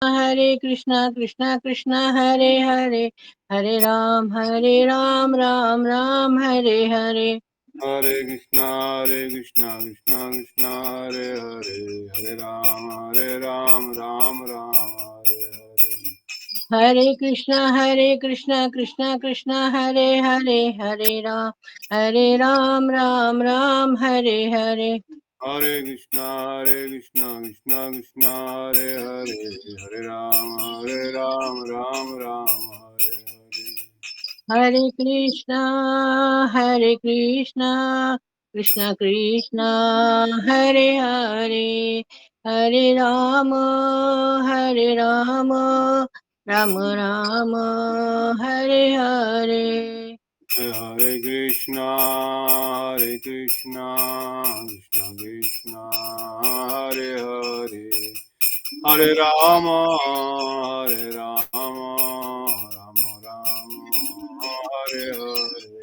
हरे कृष्णा कृष्णा कृष्णा हरे हरे, हरे राम राम राम हरे हरे। हरे कृष्णा कृष्णा कृष्णा हरे हरे, हरे राम राम हरे हरे। हरे कृष्णा कृष्णा कृष्णा हरे हरे, हरे राम राम हरे हरे। हरे कृष्णा कृष्णा कृष्णा हरे हरे, हरे राम राम हरे हरे। हरे कृष्णा कृष्णा कृष्णा हरे हरे, हरे राम राम राम हरे हरे। हरे कृष्णा कृष्णा कृष्णा हरे हरे, हरे राम राम राम हरे हरे।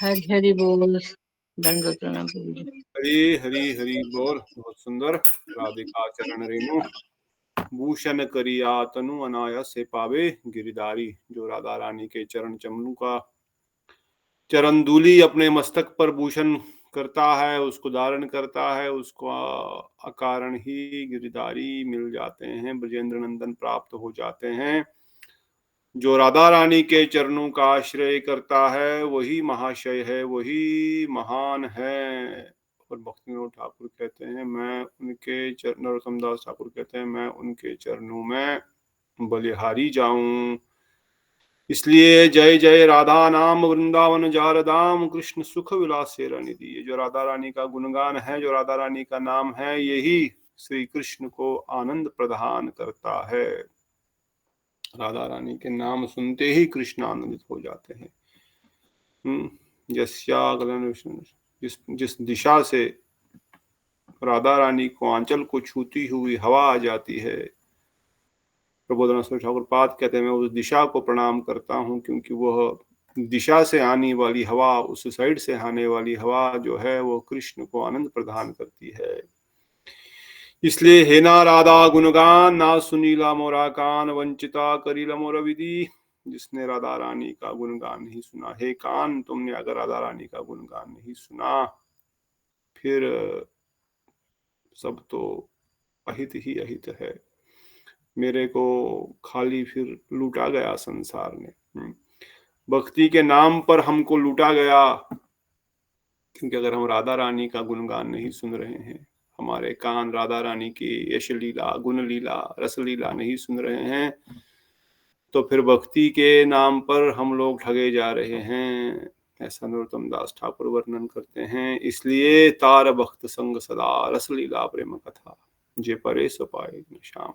हरि हरि बोल। दंडवत प्रणाम प्रभु जी। हरी हरी हरी बोल। बहुत सुंदर। राधिका चरण रेणु भूषण करिया तनु अनायास से पावे गिरधारी। जो राधा रानी के चरण चमनू का चरण धूलि अपने मस्तक पर भूषण करता है, उसको धारण करता है, उसको अकारण ही गिरधारी मिल जाते हैं, ब्रजेंद्र नंदन प्राप्त हो जाते हैं। जो राधा रानी के चरणों का आश्रय करता है वही महाशय है, वही महान है। और भक्ति विनोद ठाकुर कहते हैं मैं उनके चरण, नरोत्तम दास ठाकुर कहते हैं मैं उनके चरणों में बलिहारी जाऊं। इसलिए जय जय राधा नाम वृंदावन जार धाम, कृष्ण सुख विलास से निधि। ये जो राधा रानी का गुणगान है, जो राधा रानी का नाम है, यही श्री कृष्ण को आनंद प्रदान करता है। राधा रानी के नाम सुनते ही कृष्ण आनंदित हो जाते हैं। जिस जिस दिशा से राधा रानी को आंचल को छूती हुई हवा आ जाती है, प्रबोधन ठाकुर पाद कहते हैं मैं उस दिशा को प्रणाम करता हूँ, क्योंकि वह दिशा से आने वाली हवा, उस साइड से आने वाली हवा जो है वो कृष्ण को आनंद प्रदान करती है। इसलिए हे ना राधा गुणगान, ना सुनीला मोरा कान, वंचिता करीला मोरा विधि। जिसने राधा रानी का गुणगान नहीं सुना, हे कान तुमने अगर राधा रानी का गुणगान नहीं सुना, फिर सब तो अहित ही अहित है। मेरे को खाली फिर लूटा गया संसार ने। भक्ति के नाम पर हमको लूटा गया, क्योंकि अगर हम राधा रानी का गुणगान नहीं सुन रहे हैं, हमारे कान राधा रानी की यश लीला, गुण लीला, रस लीला नहीं सुन रहे हैं, तो फिर भक्ति के नाम पर हम लोग ठगे जा रहे हैं। ऐसा नरोत्तम दास ठाकुर वर्णन करते हैं। इसलिए तार भक्त संग सदा, रस लीला प्रेम कथा, जे परे सो पाए श्याम।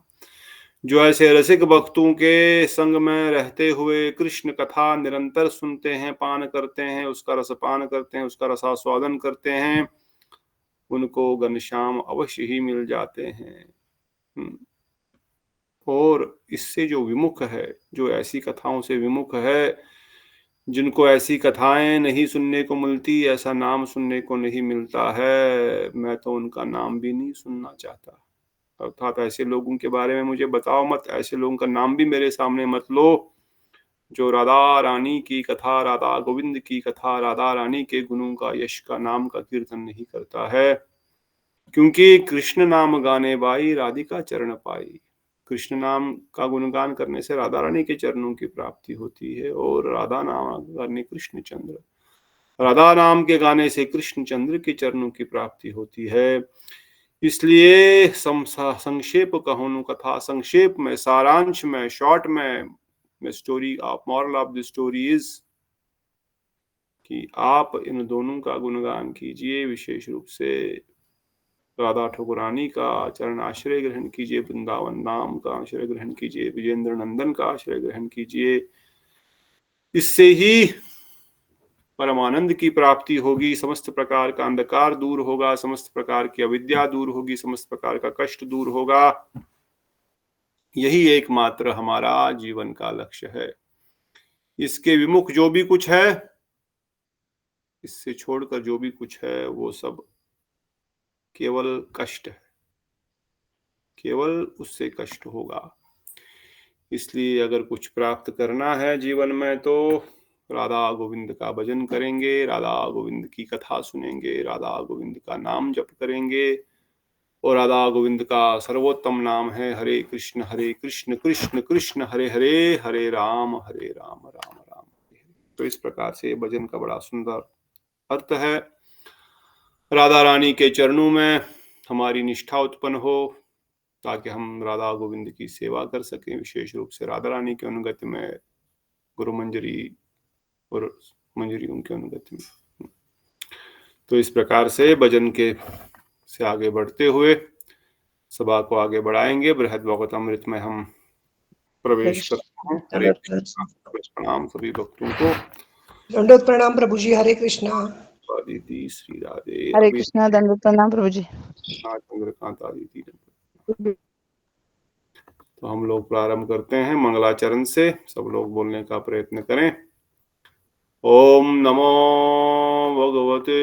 जो ऐसे रसिक भक्तों के संग में रहते हुए कृष्ण कथा निरंतर सुनते हैं, पान करते हैं, उसका रसपान करते हैं, उसका रसास्वादन करते हैं, उनको घनश्याम अवश्य ही मिल जाते हैं। और इससे जो विमुख है, जो ऐसी कथाओं से विमुख है, जिनको ऐसी कथाएं नहीं सुनने को मिलती, ऐसा नाम सुनने को नहीं मिलता है, मैं तो उनका नाम भी नहीं सुनना चाहता। अर्थात ऐसे लोगों के बारे में मुझे बताओ मत, ऐसे लोगों का नाम भी मेरे सामने मत लो, जो राधा रानी की कथा, राधा गोविंद की कथा, राधा रानी के गुणों का, यश का, नाम का कीर्तन नहीं करता है। क्योंकि कृष्ण नाम गाने बाई, राधिका चरण पाई। कृष्ण नाम का गुणगान करने से राधा रानी के चरणों की प्राप्ति होती है, और राधा नाम गाने कृष्ण चंद्र, राधा नाम के गाने से कृष्ण चंद्र के चरणों की प्राप्ति होती है। इसलिए संक्षेप कहूँ कथा, संक्षेप में, सारांश में, शॉर्ट में story of, moral of the story is कि आप इन दोनों का गुणगान कीजिए, विशेष रूप से राधा ठाकुरानी का चरण आश्रय ग्रहण कीजिए, वृंदावन नाम का आश्रय ग्रहण कीजिए, विजेंद्र नंदन का आश्रय ग्रहण कीजिए। इससे ही परमानंद की प्राप्ति होगी, समस्त प्रकार का अंधकार दूर होगा, समस्त प्रकार की अविद्या दूर होगी, समस्त प्रकार का कष्ट दूर होगा। यही एकमात्र हमारा जीवन का लक्ष्य है। इसके विमुख जो भी कुछ है, इससे छोड़कर जो भी कुछ है, वो सब केवल कष्ट है, केवल उससे कष्ट होगा। इसलिए अगर कुछ प्राप्त करना है जीवन में तो राधा गोविंद का भजन करेंगे, राधा गोविंद की कथा सुनेंगे, राधा गोविंद का नाम जप करेंगे। और राधा गोविंद का सर्वोत्तम नाम है हरे कृष्ण कृष्ण कृष्ण हरे हरे, हरे राम राम राम हरे हरे। तो इस प्रकार से भजन का बड़ा सुंदर अर्थ है। राधा रानी के चरणों में हमारी निष्ठा उत्पन्न हो ताकि हम राधा गोविंद की सेवा कर सकें, विशेष रूप से राधा रानी के अनुगत्य में, गुरु मंजरी और मंजरी उनके अनुगत्य में। तो इस प्रकार से भजन के से आगे बढ़ते हुए सभा को आगे बढ़ाएंगे। बृहद भागवतामृत में हम प्रवेश करते हैं। हरे कृष्ण। प्रणाम सभी भक्तों को। दंडोत प्रणाम प्रभु जी। हरे कृष्णा। दीदी श्री राधे। हरे कृष्णा। दंडोत प्रणाम प्रभु जी। चंद्रकांता दीदी। तो हम लोग प्रारंभ करते हैं मंगलाचरण से। सब लोग बोलने का प्रयत्न करें। ओम नमो भगवते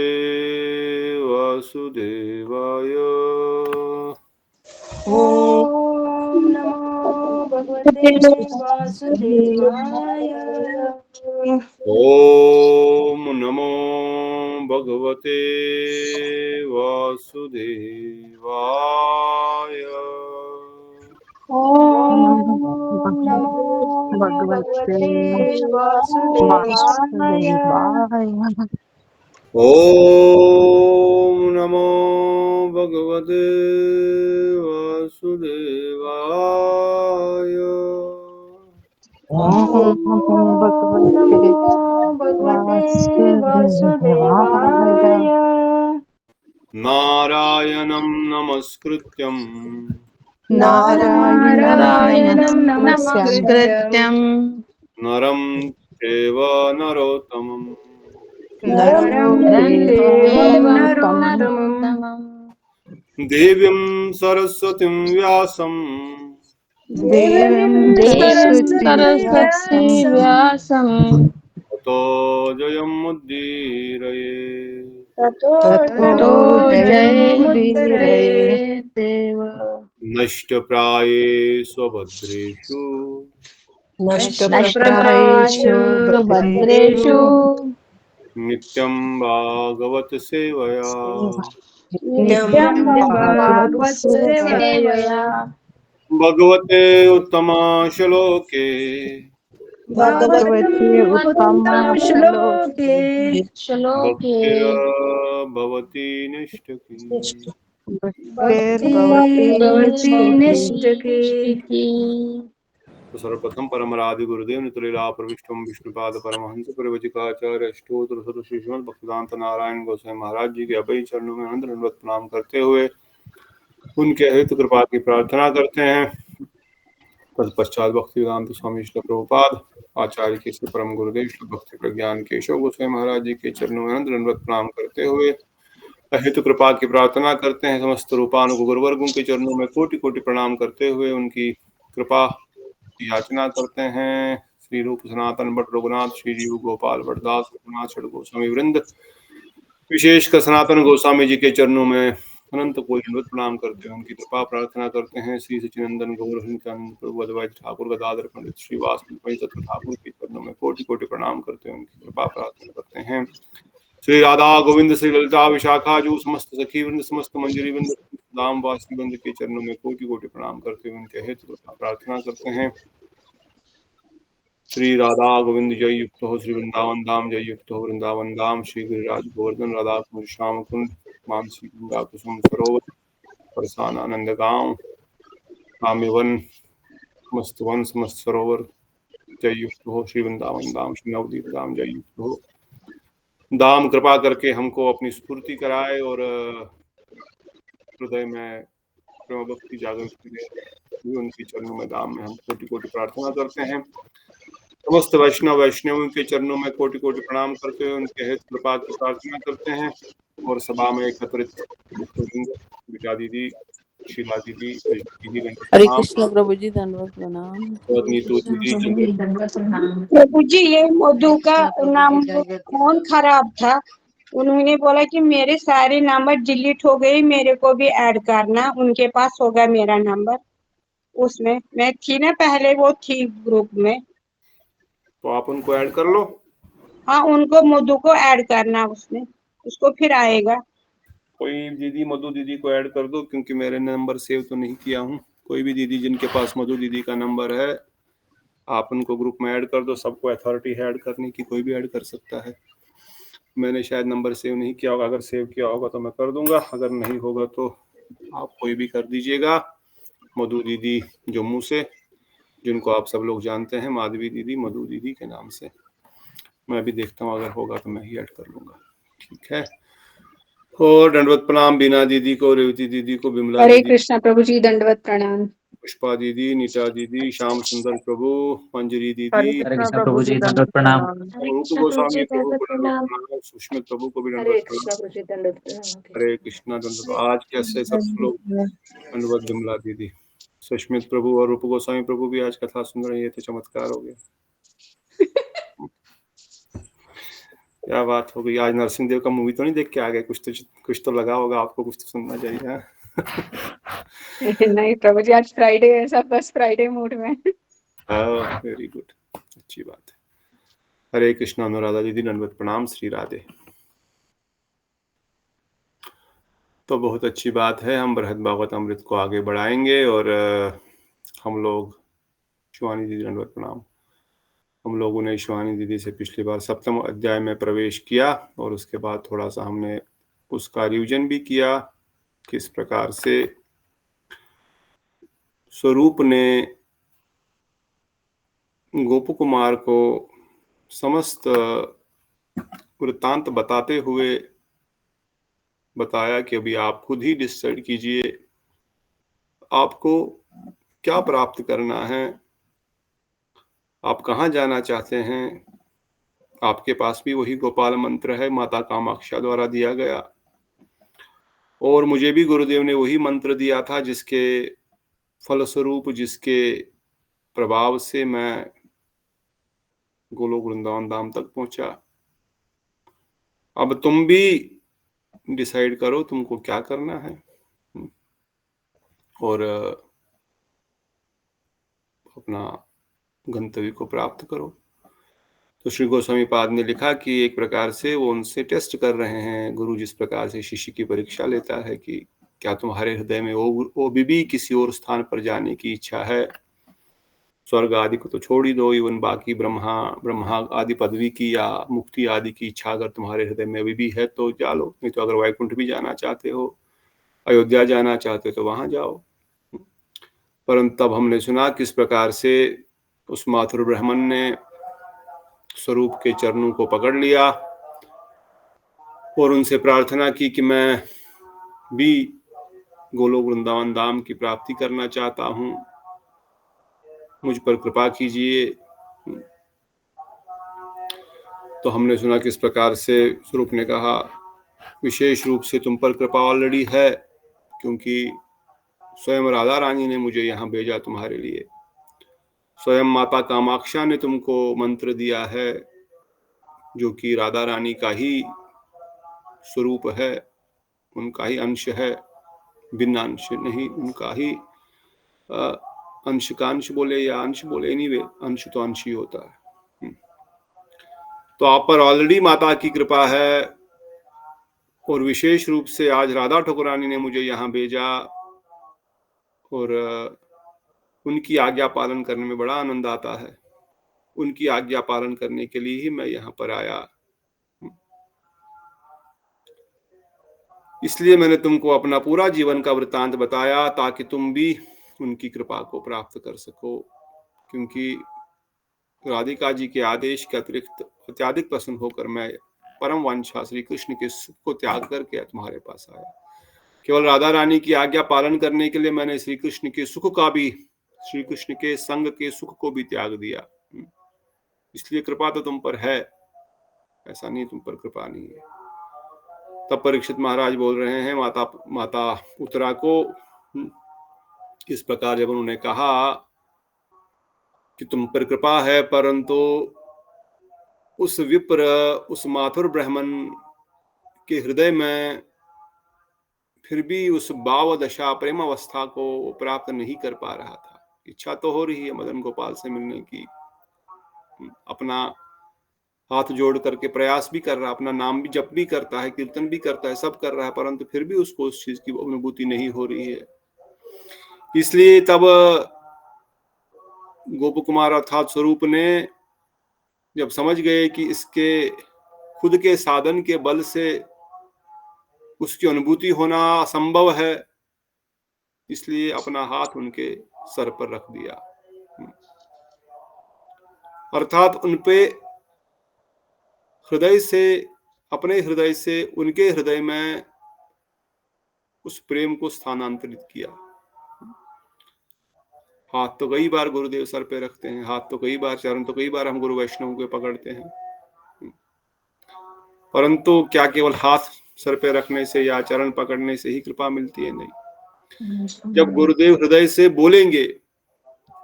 वासुदेवाय। ओम नमो भगवते वासुदेवाय। ओम नमो भगवते वासुदेवाय। ओम नमो भगवते वासुदेवाय। ओम नमो भगवते वासुदेवाय। ओम नमो भगवते वासुदेवाय। नारायणं नमस्कृत्यं नारायणं नमस्कृत्यं नरं चैव नरोत्तमं नरं चैव नरोत्तमं देवीं सरस्वतीं व्यासं देवीं सरस्वती व्यासं ततो जयमुदीरये। ततो जयमुदीरयेत्। नष्टप्रायेषु भद्रेषु नष्टप्रायेषु भद्रेषु नित्यं भागवत सेवया। नित्यं भागवतसेवया। भगवते उत्तमा श्लोके भगवते उत्तम श्लोके भक्तिर् भवति निष्ठकी। भवति निष्ठकी। तो सर्वप्रथम परमराधि गुरुदेव नितलीला प्रविष्टम विष्णुपाद परमहंस प्रवचिकाचार्य अष्टोत्तर सदस्य श्रीमद् भक्तिवेदांत नारायण गोसाई महाराज जी के अभय चरणों में अनंत दंडवत प्रणाम करते हुए उनके हेतु कृपा की प्रार्थना करते हैं। तत्पश्चात भक्तिवेदांत स्वामी श्री प्रभुपाद आचार्य के श्री परम गुरुदेव श्री भक्ति प्रज्ञान केशव गोसाई महाराज जी के चरणों में अनंत दंडवत प्रणाम करते हुए हेतु कृपा की प्रार्थना करते हैं। समस्त रूपानुग गुरुवर्गों के चरणों में कोटि कोटि प्रणाम करते हुए उनकी कृपा याचना करते हैं। श्री रूप सनातन भट्ट रघुनाथ, श्री जीव गोपाल भट्टदास, रघुनाथ षड गोस्वामी वृंद, विशेषकर सनातन गोस्वामी जी के चरणों में अनंत कोटि दंडवत प्रणाम करते हैं, उनकी कृपा प्रार्थना करते हैं। श्री सचिनंदन गौर हरिचंद प्रभु अद्वैत ठाकुर गदाधर पंडित श्रीवास पंचतत्व ठाकुर के चरणों में कोटि कोटि प्रणाम करते हैं, उनकी कृपा प्रार्थना करते हैं। श्री राधा गोविंद श्री ललिता विशाखा जो समस्त सखी वृंद, समस्त मंजरी वृंद, धाम वासी वृंद के चरणों में कोटि कोटि प्रणाम करते हुए उनके हेतु प्रार्थना करते हैं। श्री राधा गोविंद जय युक्त हो, श्री वृंदावन धाम जय युक्त हो, वृंदावन धाम, श्री गिरिराज गोवर्धन राधा कुंज श्याम कुंड मानसी गंगा कुसुम सरोवर परसान आनंद गांव काम्य वन मस्त वन समस्त सरोवर जय युक्त हो, श्री वृंदावन धाम, श्री नवदीप धाम जय युक्त हो। दाम कृपा करके हमको अपनी स्फूर्ति कराए और हृदय में प्रेम भक्ति जागृत करे। उनके चरणों में दाम में हम कोटि कोटि प्रार्थना करते हैं। समस्त वैष्णवियों के चरणों में कोटि कोटि प्रणाम करते हुए उनके हेतु कृपा की प्रार्थना करते हैं। और सभा में एकत्रित विटा दीदी, शीला दीदी, हरे कृष्ण प्रभु जी। धन्यवाद प्रणाम नीतू दीदी। प्रभु जी ये मधु का नाम फोन खराब था उन्होंने बोला कि मेरे सारे नंबर डिलीट हो गए, मेरे को भी ऐड करना, उनके पास होगा मेरा नंबर। उसमें मैं थी ना पहले, वो थी ग्रुप में। तो आप उनको ऐड कर लो। हाँ, उनको मधु को ऐड करना उसमें, उसको फिर आएगा। कोई दीदी मधु दीदी को ऐड कर दो, क्योंकि मेरे नंबर सेव तो नहीं किया हूँ। कोई भी दीदी जिनके पास मधु दीदी का नंबर है, आप उनको ग्रुप में ऐड कर दो। सबको अथॉरिटी है ऐड करने की, कोई भी ऐड कर सकता है। मैंने शायद नंबर सेव नहीं किया होगा, अगर सेव किया होगा तो मैं कर दूंगा, अगर नहीं होगा तो आप कोई भी कर दीजिएगा। मधु दीदी जम्मू से, जिनको आप सब लोग जानते हैं, माधवी दीदी मधु दीदी के नाम से। मैं भी देखता हूँ, अगर होगा तो मैं ही ऐड कर लूंगा। ठीक है। और दंडवत प्रणाम बीना दीदी को, रेवती दीदी को, बिमला हरे दीदी, कृष्णा प्रभु जी, दंडवत प्रणाम। पुष्पा दीदी, नीता दीदी, श्याम सुंदर प्रभु, मंजरी हरे दीदी, कृष्णा प्रभु जी दंडवत प्रणाम। रूप गोस्वामी प्रभु को दंडवत प्रणाम, सुष्मित प्रभु को भी हरे दंडवत कृष्णा प्रणाम। प्रभु जी, दंडवत प्रणाम। हरे कृष्णा दंडवत। आज कैसे सब लोग दंडवत बिमला दीदी, सुष्मित प्रभु और रूप गोस्वामी प्रभु भी आज कथा सुन रहे हैं, ये तो चमत्कार हो गया। क्या बात हो गई। आज नरसिंह देव का मूवी तो नहीं देख के आ गए? कुछ तो लगा होगा आपको, कुछ तो सुनना चाहिए। हाँ? नहीं प्रभु जी, आज फ्राइडे है, सब बस फ्राइडे मूड में। वेरी गुड, अच्छी बात है। हरे कृष्णा अनुराधा दीदी, दंडवत प्रणाम। श्री राधे। तो बहुत अच्छी बात है, हम बृहद भागवत अमृत को आगे बढ़ाएंगे। और हम लोग, शिवानी दीदी दंडवत प्रणाम, हम लोगों ने शिवानी दीदी से पिछली बार 7वें अध्याय में प्रवेश किया, और उसके बाद थोड़ा सा हमने उसका रिविजन भी किया, किस प्रकार से स्वरूप ने गोपु कुमार को समस्त वृत्तांत बताते हुए बताया कि अभी आप खुद ही डिसाइड कीजिए आपको क्या प्राप्त करना है, आप कहाँ जाना चाहते हैं। आपके पास भी वही गोपाल मंत्र है, माता कामाक्षा द्वारा दिया गया, और मुझे भी गुरुदेव ने वही मंत्र दिया था, जिसके फलस्वरूप, जिसके प्रभाव से मैं गोलोक वृंदावन धाम तक पहुंचा। अब तुम भी डिसाइड करो तुमको क्या करना है, और अपना गंतव्य को प्राप्त करो। तो श्री गोस्वामी पाद ने लिखा कि एक प्रकार से वो उनसे टेस्ट कर रहे हैं, गुरु जिस प्रकार से शिष्य की परीक्षा लेता है कि क्या तुम्हारे हृदय में वो भी किसी और स्थान पर जाने की इच्छा है। स्वर्ग आदि को तो छोड़ ही दो, इवन बाकी ब्रह्मा आदि पदवी की या मुक्ति आदि की इच्छा अगर तुम्हारे हृदय में अभी भी है तो जा लो, नहीं तो अगर वैकुंठ भी जाना चाहते हो, अयोध्या जाना चाहते हो तो वहां जाओ। परंतु तब हमने सुना किस प्रकार से उस माथुर ब्राह्मण ने स्वरूप के चरणों को पकड़ लिया और उनसे प्रार्थना की कि मैं भी गोलोक वृंदावन धाम की प्राप्ति करना चाहता हूं, मुझ पर कृपा कीजिए। तो हमने सुना किस प्रकार से स्वरूप ने कहा, विशेष रूप से तुम पर कृपा ऑलरेडी है, क्योंकि स्वयं राधा रानी ने मुझे यहाँ भेजा तुम्हारे लिए। स्वयं माता कामाक्षा ने तुमको मंत्र दिया है, जो कि राधा रानी का ही स्वरूप है, उनका ही अंश है, भिन्न अंश नहीं, उनका ही अंश का अंश बोले या अंश बोले, एनीवे अंश तो अंश ही होता है। तो आप पर ऑलरेडी माता की कृपा है, और विशेष रूप से आज राधा ठकुरानी ने मुझे यहाँ भेजा, और उनकी आज्ञा पालन करने में बड़ा आनंद आता है। उनकी आज्ञा पालन करने के लिए ही मैं यहाँ पर आया, इसलिए मैंने तुमको अपना पूरा जीवन का वृत्तांत बताया, ताकि तुम भी उनकी कृपा को प्राप्त कर सको। क्योंकि राधिका जी के आदेश के अतिरिक्त अत्याधिक प्रसन्न होकर मैं परम वांछा श्री कृष्ण के सुख को त्याग करके तुम्हारे पास आया। केवल राधा रानी की आज्ञा पालन करने के लिए मैंने श्री कृष्ण के सुख का भी, श्री कृष्ण के संग के सुख को भी त्याग दिया। इसलिए कृपा तो तुम पर है, ऐसा नहीं तुम पर कृपा नहीं है। तब परीक्षित महाराज बोल रहे हैं माता उत्तरा को, इस प्रकार जब उन्होंने कहा कि तुम पर कृपा है, परंतु उस विप्र, उस माथुर ब्राह्मण के हृदय में फिर भी उस भाव दशा प्रेम अवस्था को प्राप्त नहीं कर पा रहा था। इच्छा तो हो रही है मदन गोपाल से मिलने की, अपना हाथ जोड़ करके प्रयास भी कर रहा है, अपना नाम भी जप भी करता है, कीर्तन भी करता है, सब कर रहा है, परंतु फिर भी उसको उस चीज की अनुभूति नहीं हो रही है। इसलिए तब गोप कुमार अर्थात स्वरूप ने जब समझ गए कि इसके खुद के साधन के बल से उसकी अनुभूति होना असंभव है, इसलिए अपना हाथ उनके सर पर रख दिया, अर्थात उनपे हृदय से, अपने हृदय से उनके हृदय में उस प्रेम को स्थानांतरित किया। हाथ तो कई बार गुरुदेव सर पे रखते हैं, हाथ तो कई बार, चरण तो कई बार हम गुरु वैष्णव के पकड़ते हैं, परंतु क्या केवल हाथ सर पे रखने से या चरण पकड़ने से ही कृपा मिलती है? नहीं। जब गुरुदेव हृदय से बोलेंगे,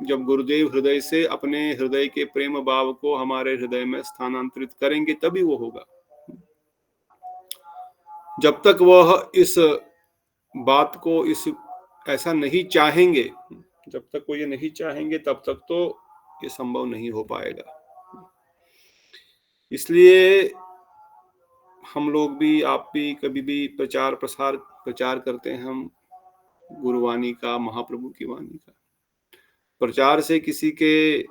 जब गुरुदेव हृदय से अपने हृदय के प्रेम भाव को हमारे हृदय में स्थानांतरित करेंगे तभी वो होगा। जब तक वह इस बात को ऐसा नहीं चाहेंगे, जब तक वो ये नहीं चाहेंगे तब तक तो ये संभव नहीं हो पाएगा। इसलिए हम लोग भी, आप भी कभी भी प्रचार करते हैं हम गुरुवाणी का, महाप्रभु की वाणी का। प्रचार से किसी के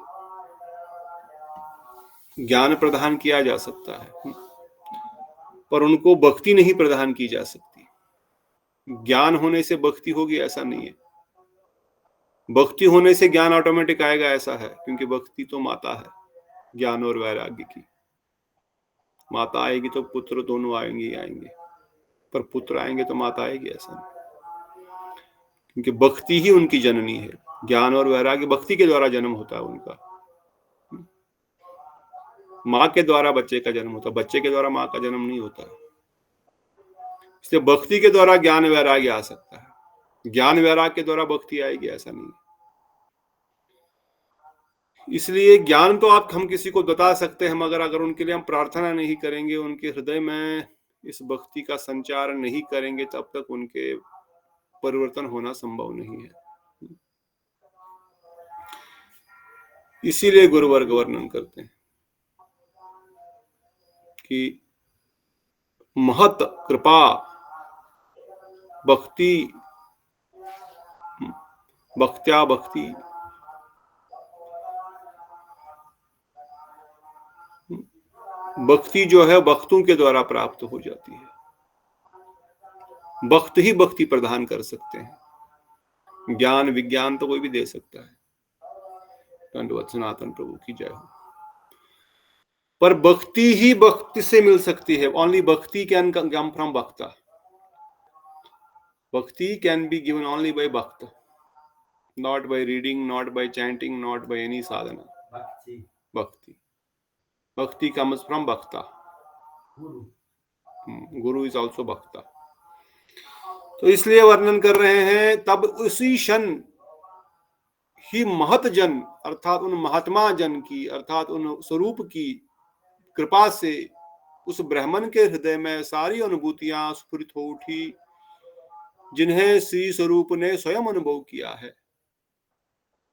ज्ञान प्रदान किया जा सकता है, पर उनको भक्ति नहीं प्रदान की जा सकती। ज्ञान होने से भक्ति होगी ऐसा नहीं है, भक्ति होने से ज्ञान ऑटोमेटिक आएगा ऐसा है, क्योंकि भक्ति तो माता है ज्ञान और वैराग्य की। माता आएगी तो पुत्र दोनों आएंगे, पर पुत्र आएंगे तो माता आएगी ऐसा नहीं, क्योंकि भक्ति ही उनकी जननी है। ज्ञान और वैराग्य भक्ति के द्वारा जन्म होता है उनका। माँ के द्वारा बच्चे का जन्म होता है, बच्चे के द्वारा माँ का जन्म नहीं होता। इसलिए भक्ति के द्वारा ज्ञान वैराग्य आ सकता है, ज्ञान वैराग्य के द्वारा भक्ति आएगी ऐसा नहीं। इसलिए ज्ञान तो हम किसी को बता सकते हैं, मगर अगर उनके लिए हम प्रार्थना नहीं करेंगे, उनके हृदय में इस भक्ति का संचार नहीं करेंगे, तब तक उनके परिवर्तन होना संभव नहीं है। इसीलिए गुरुवर्ग वर्णन करते हैं कि महत कृपा भक्ति, भक्त्या भक्ति, भक्ति जो है भक्तों के द्वारा प्राप्त हो जाती है। भक्त ही भक्ति प्रदान कर सकते हैं, ज्ञान विज्ञान तो कोई भी दे सकता है। दंडवत सनातन प्रभु की जय हो। पर भक्ति ही भक्ति से मिल सकती है। ओनली भक्ति कैन कम फ्रॉम भक्ता। भक्ति can be given only by भक्त, not by reading, not by chanting, not by any sadhana. Bhakti comes from bhakta. Guru is also bhakta. तो इसलिए वर्णन कर रहे हैं, तब उसी क्षण ही महत जन अर्थात उन महात्मा जन की, अर्थात उन स्वरूप की कृपा से उस ब्राह्मण के हृदय में सारी अनुभूतियां स्फुरित हो उठी, जिन्हें श्री स्वरूप ने स्वयं अनुभव किया है।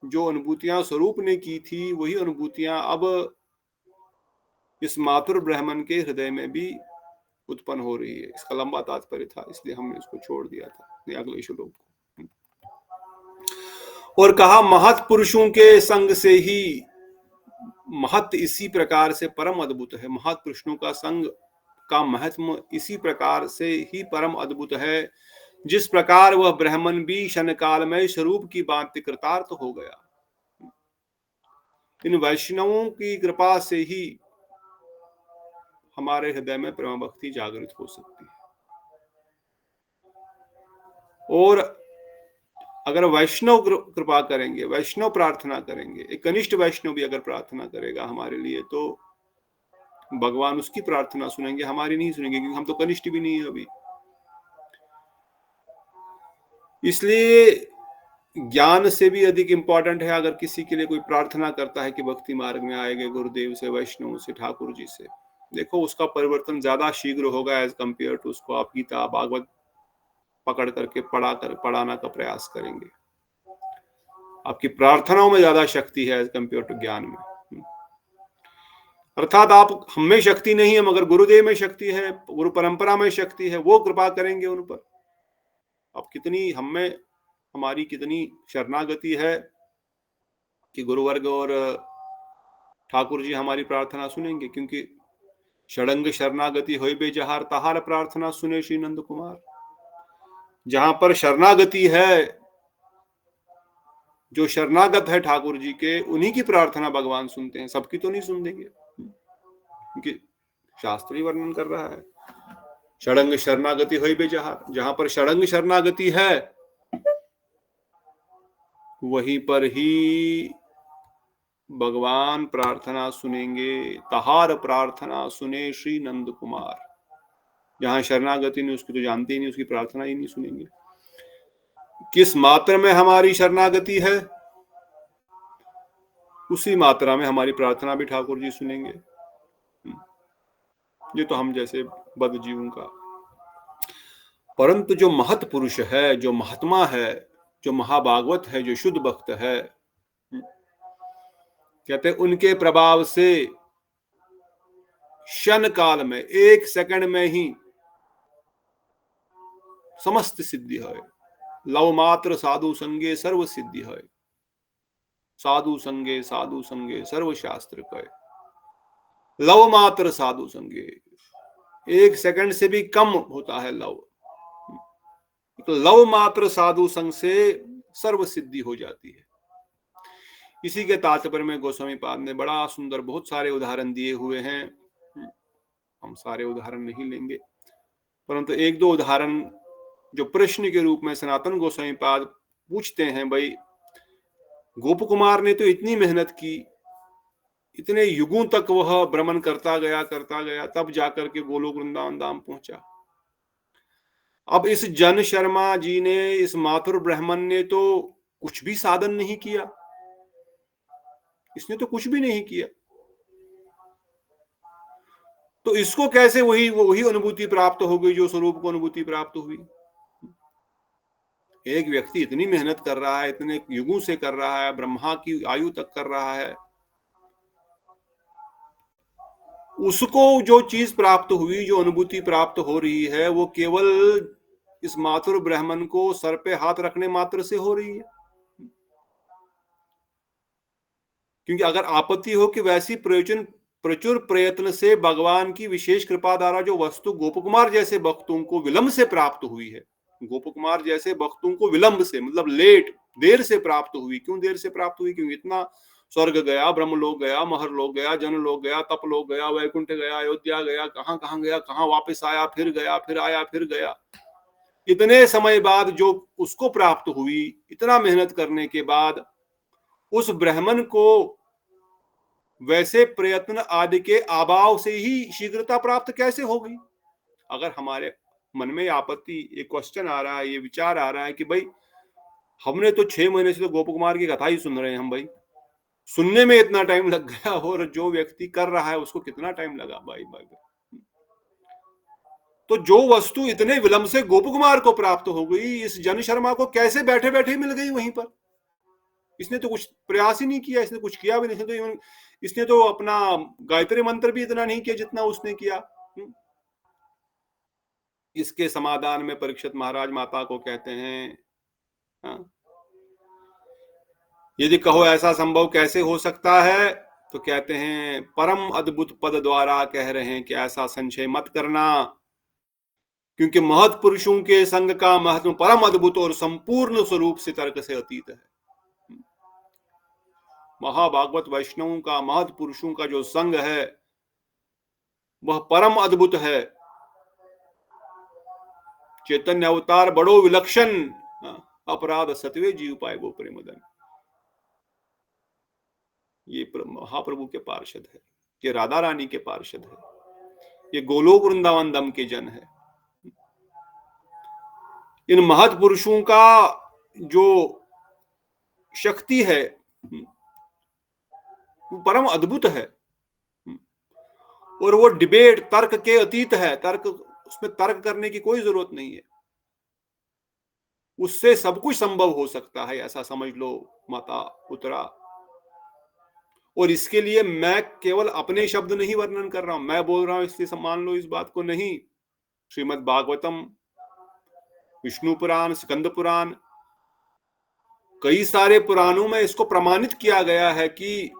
जो अनुभूतियां स्वरूप ने की थी, वही अनुभूतियां अब इस मातुर ब्राह्मण के हृदय में भी उत्पन्न हो रही है। इसका लंबा तात्पर्य था, इसलिए हमने इसको छोड़ दिया था अगले श्लोक को। और कहा महत पुरुषों के संग से ही महत इसी प्रकार से परम अद्भुत है। महत पुरुषों का संग का महत्व इसी प्रकार से ही परम अद्भुत है, जिस प्रकार वह ब्राह्मण भी क्षण काल में स्वरूप की भांति कृतार्थ हो गया। इन वैष्णवों की कृपा से ही हमारे हृदय में प्रेम भक्ति जागृत हो सकती है। और अगर वैष्णव कृपा करेंगे, वैष्णव प्रार्थना करेंगे, एक कनिष्ठ वैष्णव भी अगर प्रार्थना करेगा हमारे लिए, तो भगवान उसकी प्रार्थना सुनेंगे, हमारी नहीं सुनेंगे, क्योंकि हम तो कनिष्ठ भी नहीं है अभी। इसलिए ज्ञान से भी अधिक इंपॉर्टेंट है, अगर किसी के लिए कोई प्रार्थना करता है कि भक्ति मार्ग में आएंगे गुरुदेव से, वैष्णव से, ठाकुर जी से, देखो उसका परिवर्तन ज्यादा शीघ्र होगा एज कंपेयर टू उसको आप गीता भागवत पकड़ करके पढ़ाना का प्रयास करेंगे। आपकी प्रार्थनाओं में ज्यादा शक्ति है एज कंपेयर टू ज्ञान में। अर्थात आप हम में शक्ति नहीं है मगर गुरुदेव में शक्ति है, गुरु परंपरा में शक्ति है, वो कृपा करेंगे उन पर। अब कितनी हम में हमारी कितनी शरणागति है कि गुरुवर्ग और ठाकुर जी हमारी प्रार्थना सुनेंगे, क्योंकि षडंग शरणागति होय बे जहार तहार प्रार्थना सुने श्री नंद कुमार। जहां पर शरणागति है, जो शरणागत है ठाकुर जी के, उन्हीं की प्रार्थना भगवान सुनते हैं, सबकी तो नहीं सुन देंगे, क्योंकि शास्त्री वर्णन कर रहा है षडंग शरणागति होय बे जहार। जहां पर षडंग शरणागति है वहीं पर ही भगवान प्रार्थना सुनेंगे। तहार प्रार्थना सुने श्री नंद कुमार। जहां शरणागति नहीं, उसकी तो जानते ही नहीं, उसकी प्रार्थना ही नहीं सुनेंगे। किस मात्रा में हमारी शरणागति है उसी मात्रा में हमारी प्रार्थना भी ठाकुर जी सुनेंगे। ये तो हम जैसे बद जीवों का। परंतु जो महत पुरुष है, जो महात्मा है, जो महाभागवत है, जो शुद्ध भक्त है, कहते उनके प्रभाव से क्षण काल में, एक सेकंड में ही समस्त सिद्धि है। लव मात्र साधु संगे सर्व सिद्धि है। साधु संगे सर्व शास्त्र कहे। लव मात्र साधु संगे, एक सेकंड से भी कम होता है लव। तो लव मात्र साधु संग से सर्व सिद्धि हो जाती है। इसी के तात्पर्य में गोस्वामी पाद ने बड़ा सुंदर बहुत सारे उदाहरण दिए हुए हैं। हम सारे उदाहरण नहीं लेंगे, परंतु एक दो उदाहरण जो प्रश्न के रूप में सनातन गोस्वामी पाद पूछते हैं, भाई गोप कुमार ने तो इतनी मेहनत की, इतने युगों तक वह भ्रमण करता गया, तब जाकर के गोलोक वृंदावन धाम पहुंचा। अब इस जन शर्मा जी ने, इस माथुर ब्राह्मण ने तो कुछ भी साधन नहीं किया, इसने तो कुछ भी नहीं किया, तो इसको कैसे वही अनुभूति प्राप्त हो गई जो स्वरूप को अनुभूति प्राप्त हुई। एक व्यक्ति इतनी मेहनत कर रहा है, इतने युगों से कर रहा है, ब्रह्मा की आयु तक कर रहा है, उसको जो चीज प्राप्त हुई, जो अनुभूति प्राप्त हो रही है, वो केवल इस माथुर ब्राह्मण को सर पे हाथ रखने मात्र से हो रही है। क्योंकि अगर आपत्ति हो कि वैसी प्रचुर प्रयत्न से भगवान की विशेष कृपा द्वारा जो वस्तु गोप कुमार जैसे भक्तों को विलंब से प्राप्त हुई है, गोप कुमार जैसे भक्तों को विलंब से मतलब देर से प्राप्त हुई। क्यों देर से प्राप्त हुई? क्योंकि इतना स्वर्ग गया, ब्रह्मलोक गया, महर लोक गया, जनलोक गया, तपलोक गया, वैकुंठ गया, अयोध्या गया, कहां गया, कहां वापस आया, फिर गया, फिर आया, फिर गया। इतने समय बाद जो उसको प्राप्त हुई, इतना मेहनत करने के बाद उस ब्राह्मण को वैसे प्रयत्न आदि के अभाव से ही शीघ्रता प्राप्त कैसे होगी? अगर हमारे मन में आपत्ति, ये क्वेश्चन आ रहा है, ये विचार आ रहा है कि भाई हमने तो 6 महीने से तो गोप कुमार की कथा ही सुन रहे हैं, हम भाई सुनने में इतना टाइम लग गया, और जो व्यक्ति कर रहा है उसको कितना टाइम लगा भाई। तो जो वस्तु इतने विलंब से गोप कुमार को प्राप्त हो गई, इस जन शर्मा को कैसे बैठे बैठे मिल गई वहीं पर? इसने तो कुछ प्रयास ही नहीं किया, इसने कुछ किया भी नहीं। इसने तो अपना गायत्री मंत्र भी इतना नहीं किया जितना उसने किया। इसके समाधान में परीक्षित महाराज माता को कहते हैं, यदि कहो ऐसा संभव कैसे हो सकता है, तो कहते हैं परम अद्भुत पद द्वारा कह रहे हैं कि ऐसा संशय मत करना, क्योंकि महत् पुरुषों के संग का महत्व परम अद्भुत और संपूर्ण स्वरूप से तर्क से अतीत है। महाभागवत वैष्णवों का, महत् पुरुषों का जो संग है वह परम अद्भुत है। चैतन्य अवतार बड़ो विलक्षण, अपराध सत्वे जीव पाए वो प्रेमदन। ये महाप्रभु के पार्षद है, ये राधा रानी के पार्षद है, ये गोलोक वृंदावन धाम के जन है। इन महत् पुरुषों का जो शक्ति है वो परम अद्भुत है। और वो डिबेट तर्क के अतीत है, उसमें तर्क करने की कोई जरूरत नहीं है, उससे सब कुछ संभव हो सकता है, ऐसा समझ लो माता उत्तरा। और इसके लिए मैं केवल अपने शब्द नहीं वर्णन कर रहा हूं, मैं बोल रहा हूं इसलिए मान लो इस बात को नहीं। श्रीमद् भागवतम, विष्णु पुराण, स्कंद पुराण, कई सारे पुराणों में इसको प्रमाणित किया गया है कि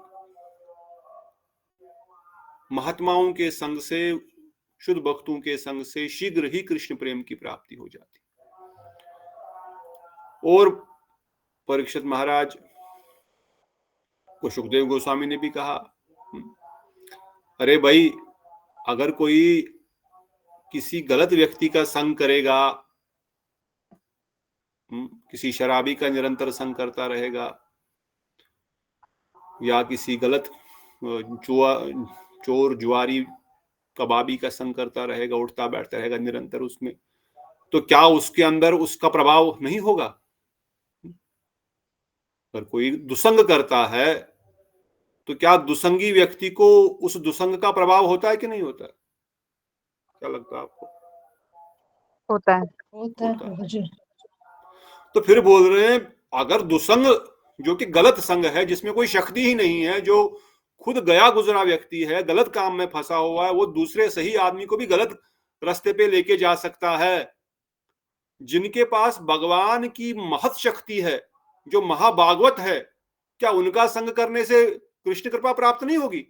महात्माओं के संग से, शुद्ध भक्तों के संग से शीघ्र ही कृष्ण प्रेम की प्राप्ति हो जाती। और परीक्षित महाराज को सुखदेव गोस्वामी ने भी कहा, अरे भाई, अगर कोई किसी गलत व्यक्ति का संग करेगा, किसी शराबी का निरंतर संग करता रहेगा, या किसी गलत चोर जुआरी कबाबी का संग करता रहेगा, उठता बैठता रहेगा निरंतर उसमें, तो क्या उसके अंदर उसका प्रभाव नहीं होगा? अगर कोई दुसंग करता है तो क्या दुसंगी व्यक्ति को उस दुसंग का प्रभाव होता है कि नहीं होता है? क्या लगता है आपको? होता है। होता है प्रभु जी। तो फिर बोल रहे हैं, अगर दुसंग जो कि गलत संग है, जिसमें कोई शक्ति ही नहीं है, जो खुद गया गुजरा व्यक्ति है, गलत काम में फंसा हुआ है, वो दूसरे सही आदमी को भी गलत रास्ते पे लेके जा सकता है। जिनके पास भगवान की महत शक्ति है, जो महाभागवत है, क्या उनका संग करने से कृष्ण कृपा प्राप्त नहीं होगी?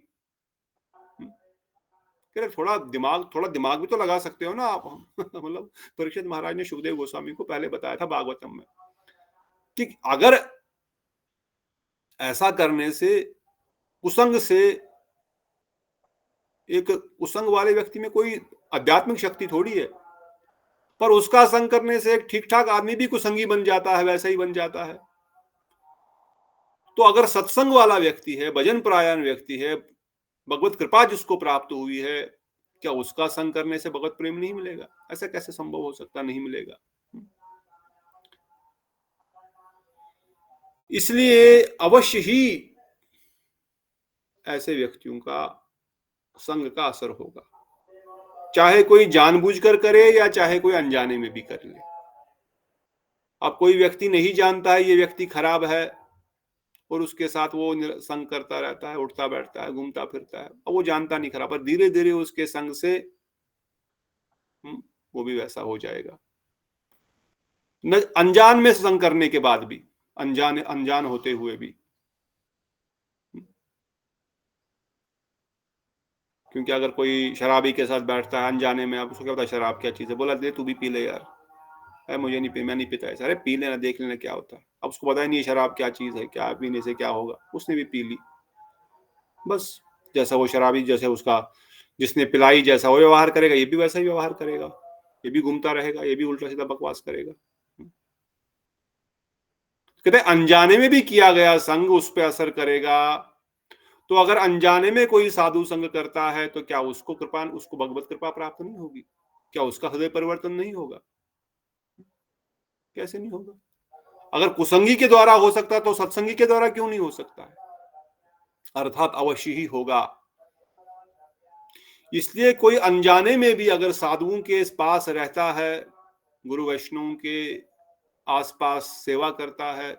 थोड़ा दिमाग भी तो लगा सकते हो ना आप। मतलब परीक्षित महाराज ने सुखदेव गोस्वामी को पहले बताया था भागवतम में कि अगर ऐसा करने से, कुसंग से, एक कुसंग वाले व्यक्ति में कोई आध्यात्मिक शक्ति थोड़ी है, पर उसका संग करने से एक ठीक ठाक आदमी भी कुसंगी बन जाता है, वैसा ही बन जाता है। तो अगर सत्संग वाला व्यक्ति है, भजन परायण व्यक्ति है, भगवत कृपा जिसको प्राप्त हुई है, क्या उसका संग करने से भगवत प्रेम नहीं मिलेगा? ऐसा कैसे संभव हो सकता? नहीं मिलेगा। इसलिए अवश्य ही ऐसे व्यक्तियों का संग का असर होगा, चाहे कोई जानबूझकर करे या चाहे कोई अनजाने में भी कर ले। अब कोई व्यक्ति नहीं जानता है ये व्यक्ति खराब है और उसके साथ वो संग करता रहता है, उठता बैठता है, घूमता फिरता है, अब वो जानता नहीं खराब, पर धीरे धीरे उसके संग से वो भी वैसा हो जाएगा। न अनजान में संग करने के बाद भी, अनजान होते हुए भी, क्योंकि अगर कोई शराबी के साथ बैठता है अनजाने में, अब उसको क्या पता शराब क्या चीज है, बोला दे तू भी पी ले यार, अरे मुझे नहीं पी, मैं नहीं पीता ऐसा, अरे पी लेना, देख लेना क्या होता है। अब उसको पता ही नहीं शराब क्या चीज है, क्या पीने से क्या होगा, उसने भी पी ली, बस जैसा वो शराबी, जैसे उसका जिसने पिलाई जैसा वो व्यवहार करेगा, ये भी वैसा ही व्यवहार करेगा, ये भी घूमता रहेगा, ये भी उल्टा सीधा बकवास करेगा। कहते अनजाने में भी किया गया संग उस पर असर करेगा। तो अगर अनजाने में कोई साधु संग करता है तो क्या उसको भगवत कृपा प्राप्त नहीं होगी? क्या उसका हृदय परिवर्तन नहीं होगा? कैसे नहीं होगा? अगर कुसंगी के द्वारा हो सकता तो सत्संगी के द्वारा क्यों नहीं हो सकता है? अर्थात अवश्य ही होगा। इसलिए कोई अनजाने में भी अगर साधुओं के पास रहता है, गुरु वैष्णवों के आसपास सेवा करता है,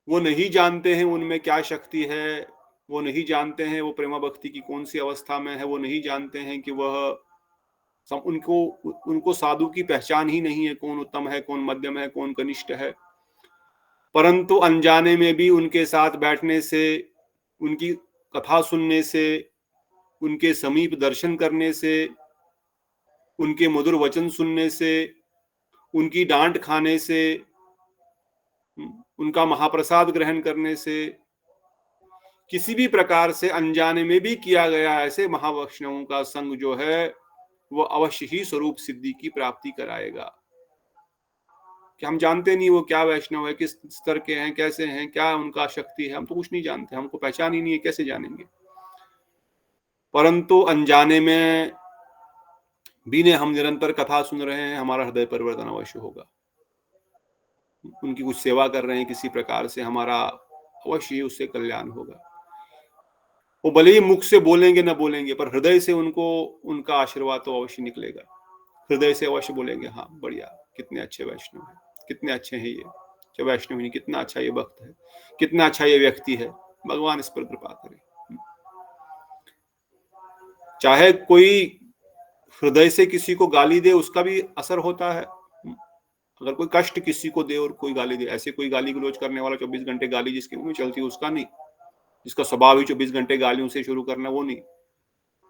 वो नहीं जानते हैं उनमें क्या शक्ति है, वो नहीं जानते हैं वो प्रेमा भक्ति की कौन सी अवस्था में है, वो नहीं जानते हैं कि वह उनको साधु की पहचान ही नहीं है, कौन उत्तम है, कौन मध्यम है, कौन कनिष्ठ है। परंतु अनजाने में भी उनके साथ बैठने से, उनकी कथा सुनने से, उनके समीप दर्शन करने से, उनके मधुर वचन सुनने से, उनकी डांट खाने से, उनका महाप्रसाद ग्रहण करने से, किसी भी प्रकार से अनजाने में भी किया गया ऐसे महावैष्णवों का संग जो है वो अवश्य ही स्वरूप सिद्धि की प्राप्ति कराएगा। कि हम जानते नहीं वो क्या वैष्णव है, किस स्तर के हैं, कैसे हैं, क्या उनका शक्ति है, हम तो कुछ नहीं जानते, हमको पहचान ही नहीं है, कैसे जानेंगे? परंतु अनजाने में बिने हम निरंतर कथा सुन रहे हैं, हमारा हृदय परिवर्तन अवश्य होगा। उनकी कुछ सेवा कर रहे हैं किसी प्रकार से, हमारा अवश्य ही उससे कल्याण होगा। वो भले ही मुख से बोलेंगे ना बोलेंगे, पर हृदय से उनको उनका आशीर्वाद तो अवश्य निकलेगा। हृदय से अवश्य बोलेंगे, हाँ बढ़िया, कितने अच्छे वैष्णव हैं, कितने अच्छे हैं ये वैष्णव नहीं, कितना अच्छा ये भक्त है, कितना अच्छा ये व्यक्ति है, भगवान इस पर कृपा करे। चाहे कोई हृदय से किसी को गाली दे, उसका भी असर होता है। अगर कोई कष्ट किसी को दे और कोई गाली दे, ऐसे कोई गाली गलौज करने वाला 24 घंटे गाली जिसके मुंह में चलती है उसका नहीं, जिसका स्वभाव ही 24 घंटे गालियों से शुरू करना, वो नहीं।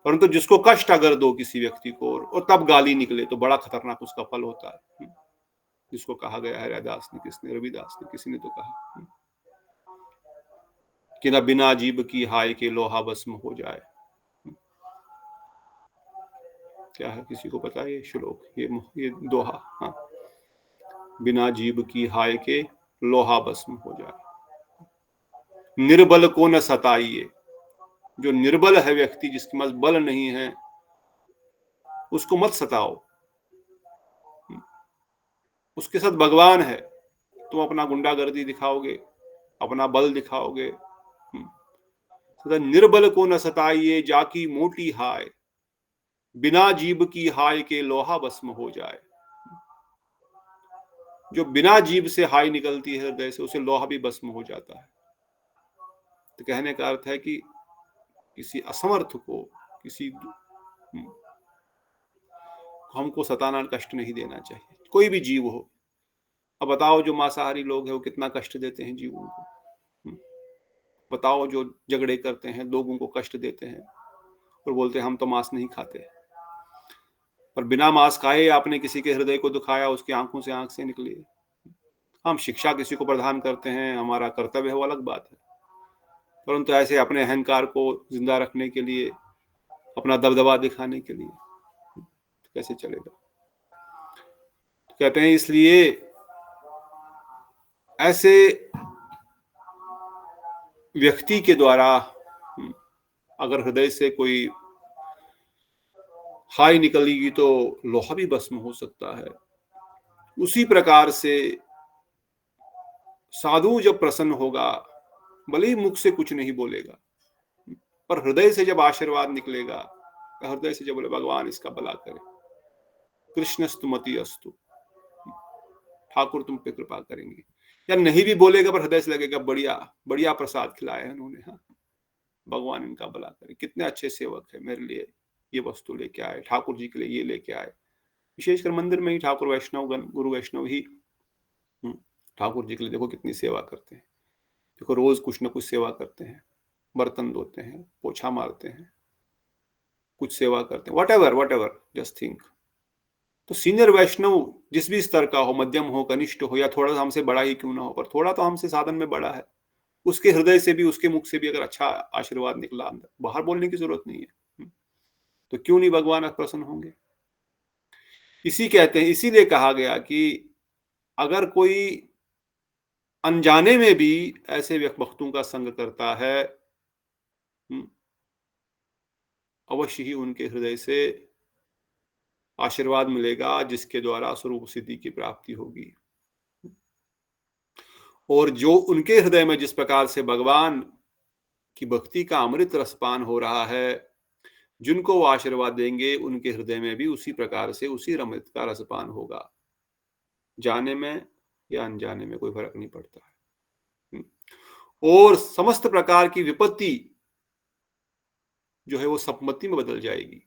परंतु जिसको कष्ट अगर दो किसी व्यक्ति को और तब गाली निकले, तो बड़ा खतरनाक उसका फल होता है। जिसको कहा गया है रैदास ने, किसने, रविदास ने, किसी ने तो कहा कि ना बिना जीभ की हाय के लोहा भस्म हो जाए। क्या है, किसी को पता है ये श्लोक, ये दोहा? हाँ, बिना जीभ की हाय के लोहा भस्म हो जाए। निर्बल को न सताइए। जो निर्बल है व्यक्ति, जिसके पास बल नहीं है, उसको मत सताओ। उसके साथ भगवान है, तुम अपना गुंडागर्दी दिखाओगे, अपना बल दिखाओगे। निर्बल को न सताइए, जाकी मोटी हाय, बिना जीभ की हाय के लोहा भस्म हो जाए। जो बिना जीभ से हाय निकलती है हृदय से, उसे लोहा भी भस्म हो जाता है। तो कहने का अर्थ है कि किसी असमर्थ को, किसी हमको सताना, कष्ट नहीं देना चाहिए, कोई भी जीव हो। अब बताओ जो मांसाहारी लोग हैं वो कितना कष्ट देते हैं जीवों को। बताओ जो झगड़े करते हैं, लोगों को कष्ट देते हैं और बोलते हैं हम तो मांस नहीं खाते, पर बिना मांस खाए आपने किसी के हृदय को दुखाया, उसकी आंखों से आंख से निकली। हम शिक्षा किसी को प्रदान करते हैं, हमारा कर्तव्य है, वो अलग बात है, परंतु ऐसे अपने अहंकार को जिंदा रखने के लिए, अपना दबदबा दिखाने के लिए कैसे चलेगा? तो कहते हैं इसलिए ऐसे व्यक्ति के द्वारा अगर हृदय से कोई हाय निकलेगी तो लोहा भी भस्म हो सकता है। उसी प्रकार से साधु जब प्रसन्न होगा, भले ही मुख से कुछ नहीं बोलेगा, पर हृदय से जब आशीर्वाद निकलेगा, हृदय से जब बोले भगवान इसका भला करे, कृष्णस्तुमति अस्तु, ठाकुर तुम पे कृपा करेंगे, या नहीं भी बोलेगा पर हृदय से लगेगा बढ़िया बढ़िया प्रसाद खिलाया है उन्होंने, हाँ भगवान इनका भला करे, कितने अच्छे सेवक है, मेरे लिए ये वस्तु लेके आए, ठाकुर जी के लिए ये लेके आए। विशेषकर मंदिर में ही ठाकुर वैष्णव गुरु वैष्णव ही ठाकुर जी के लिए देखो कितनी सेवा करते हैं। देखो रोज कुछ ना कुछ सेवा करते हैं, बर्तन धोते हैं, पोछा मारते हैं, कुछ सेवा करते हैं, वट एवर जस्ट थिंक। तो सीनियर वैष्णव जिस भी स्तर का हो, मध्यम हो, कनिष्ठ हो, या थोड़ा सा हमसे बड़ा ही क्यों ना हो, पर थोड़ा तो हमसे साधन में बड़ा है, उसके हृदय से भी, उसके मुख से भी अगर अच्छा आशीर्वाद निकला, अंदर बाहर बोलने की जरूरत नहीं है, तो क्यों नहीं भगवान प्रसन्न होंगे? इसीलिए कहा गया कि अगर कोई अनजाने में भी ऐसे भक्तों का संग करता है, अवश्य ही उनके हृदय से आशीर्वाद मिलेगा, जिसके द्वारा स्वरूप सिद्धि की प्राप्ति होगी। और जो उनके हृदय में जिस प्रकार से भगवान की भक्ति का अमृत रसपान हो रहा है, जिनको वो आशीर्वाद देंगे, उनके हृदय में भी उसी प्रकार से उसी अमृत का रसपान होगा। जाने में या अनजाने में कोई फर्क नहीं पड़ता है। और समस्त प्रकार की विपत्ति जो है वो संपत्ति में बदल जाएगी।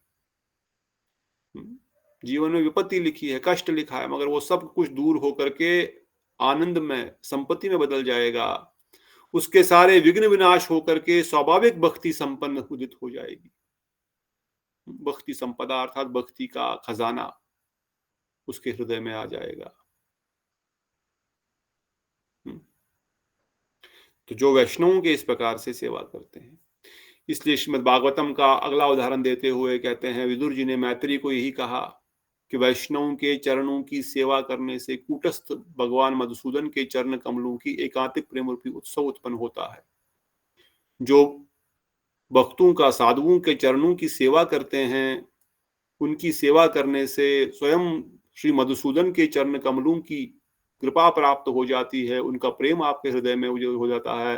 जीवन में विपत्ति लिखी है, कष्ट लिखा है, मगर वो सब कुछ दूर होकर के आनंद में, संपत्ति में बदल जाएगा। उसके सारे विघ्न विनाश होकर के स्वाभाविक भक्ति संपन्न उदित हो जाएगी। भक्ति संपदा अर्थात भक्ति का खजाना उसके हृदय में आ जाएगा। तो जो वैष्णवों के इस प्रकार से सेवा करते हैं, इसलिए श्रीमद् भागवतम का अगला उदाहरण देते हुए कहते हैं, विदुर जी ने मैत्री को यही कहा कि वैष्णवों के चरणों की सेवा करने से कूटस्थ भगवान मधुसूदन के चरण कमलों की एकांतिक प्रेम रूपी उत्सव उत्पन्न होता है। जो भक्तों का, साधुओं के चरणों की सेवा करते हैं, उनकी सेवा करने से स्वयं श्री मधुसूदन के चरण कमलों की कृपा प्राप्त हो जाती है, उनका प्रेम आपके हृदय में हो जाता है,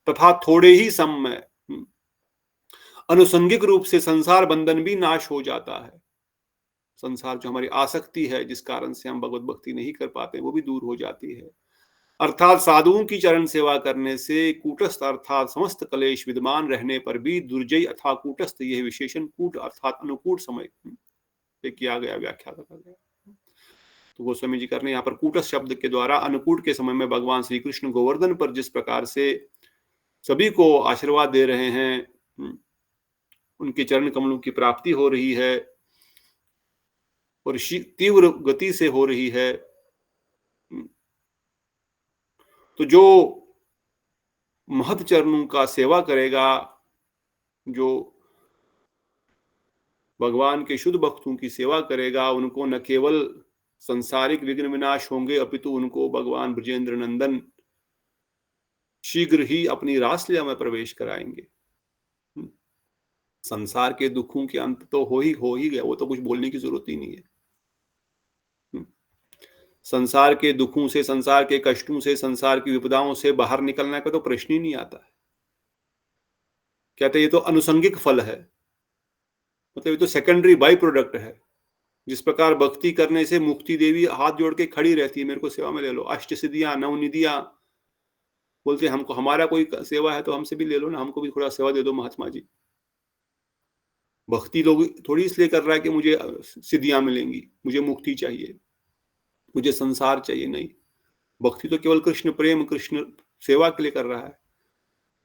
तथा थोड़े ही समय अनुसंगिक रूप से संसार बंधन भी नाश हो जाता है। संसार जो हमारी आसक्ति है, जिस कारण से हम भगवत भक्ति नहीं कर पाते, वो भी दूर हो जाती है। अर्थात साधुओं की चरण सेवा करने से कूटस्थ अर्थात समस्त कलेश विद्यमान रहने पर भी दुर्जय अथवा कूटस्थ, यह विशेषण कूट अर्थात अनुकूट समय किया गया, व्याख्या करा गया। तो गोस्वामी जी करने यहाँ पर कूटस्थ शब्द के द्वारा अनुकूट के समय में भगवान श्री कृष्ण गोवर्धन पर जिस प्रकार से सभी को आशीर्वाद दे रहे हैं, उनके चरण कमलों की प्राप्ति हो रही है और तीव्र गति से हो रही है। तो जो महत चरणों का सेवा करेगा, जो भगवान के शुद्ध भक्तों की सेवा करेगा, उनको न केवल संसारिक विघ्न विनाश होंगे, अपितु उनको भगवान ब्रजेंद्र नंदन शीघ्र ही अपनी रासलीला में प्रवेश कराएंगे। संसार के दुखों के अंत तो हो ही गया, वो तो कुछ बोलने की जरूरत ही नहीं है। संसार के दुखों से, संसार के कष्टों से, संसार की विपदाओं से बाहर निकलने का तो प्रश्न ही नहीं आता है। कहते ये तो अनुसंगिक फल है, मतलब ये तो सेकेंडरी बाई प्रोडक्ट है। जिस प्रकार भक्ति करने से मुक्ति देवी हाथ जोड़ के खड़ी रहती है, मेरे को सेवा में ले लो, अष्ट सिद्धियां, नवनिधियां, बोलते हमको हमारा कोई सेवा है तो हमसे भी ले लो ना, हमको भी थोड़ा सेवा दे दो महात्मा जी। भक्ति लोग थोड़ी इसलिए कर रहा है कि मुझे सिद्धियां मिलेंगी, मुझे मुक्ति चाहिए, मुझे संसार चाहिए, नहीं। भक्ति तो केवल कृष्ण प्रेम, कृष्ण सेवा के लिए कर रहा है।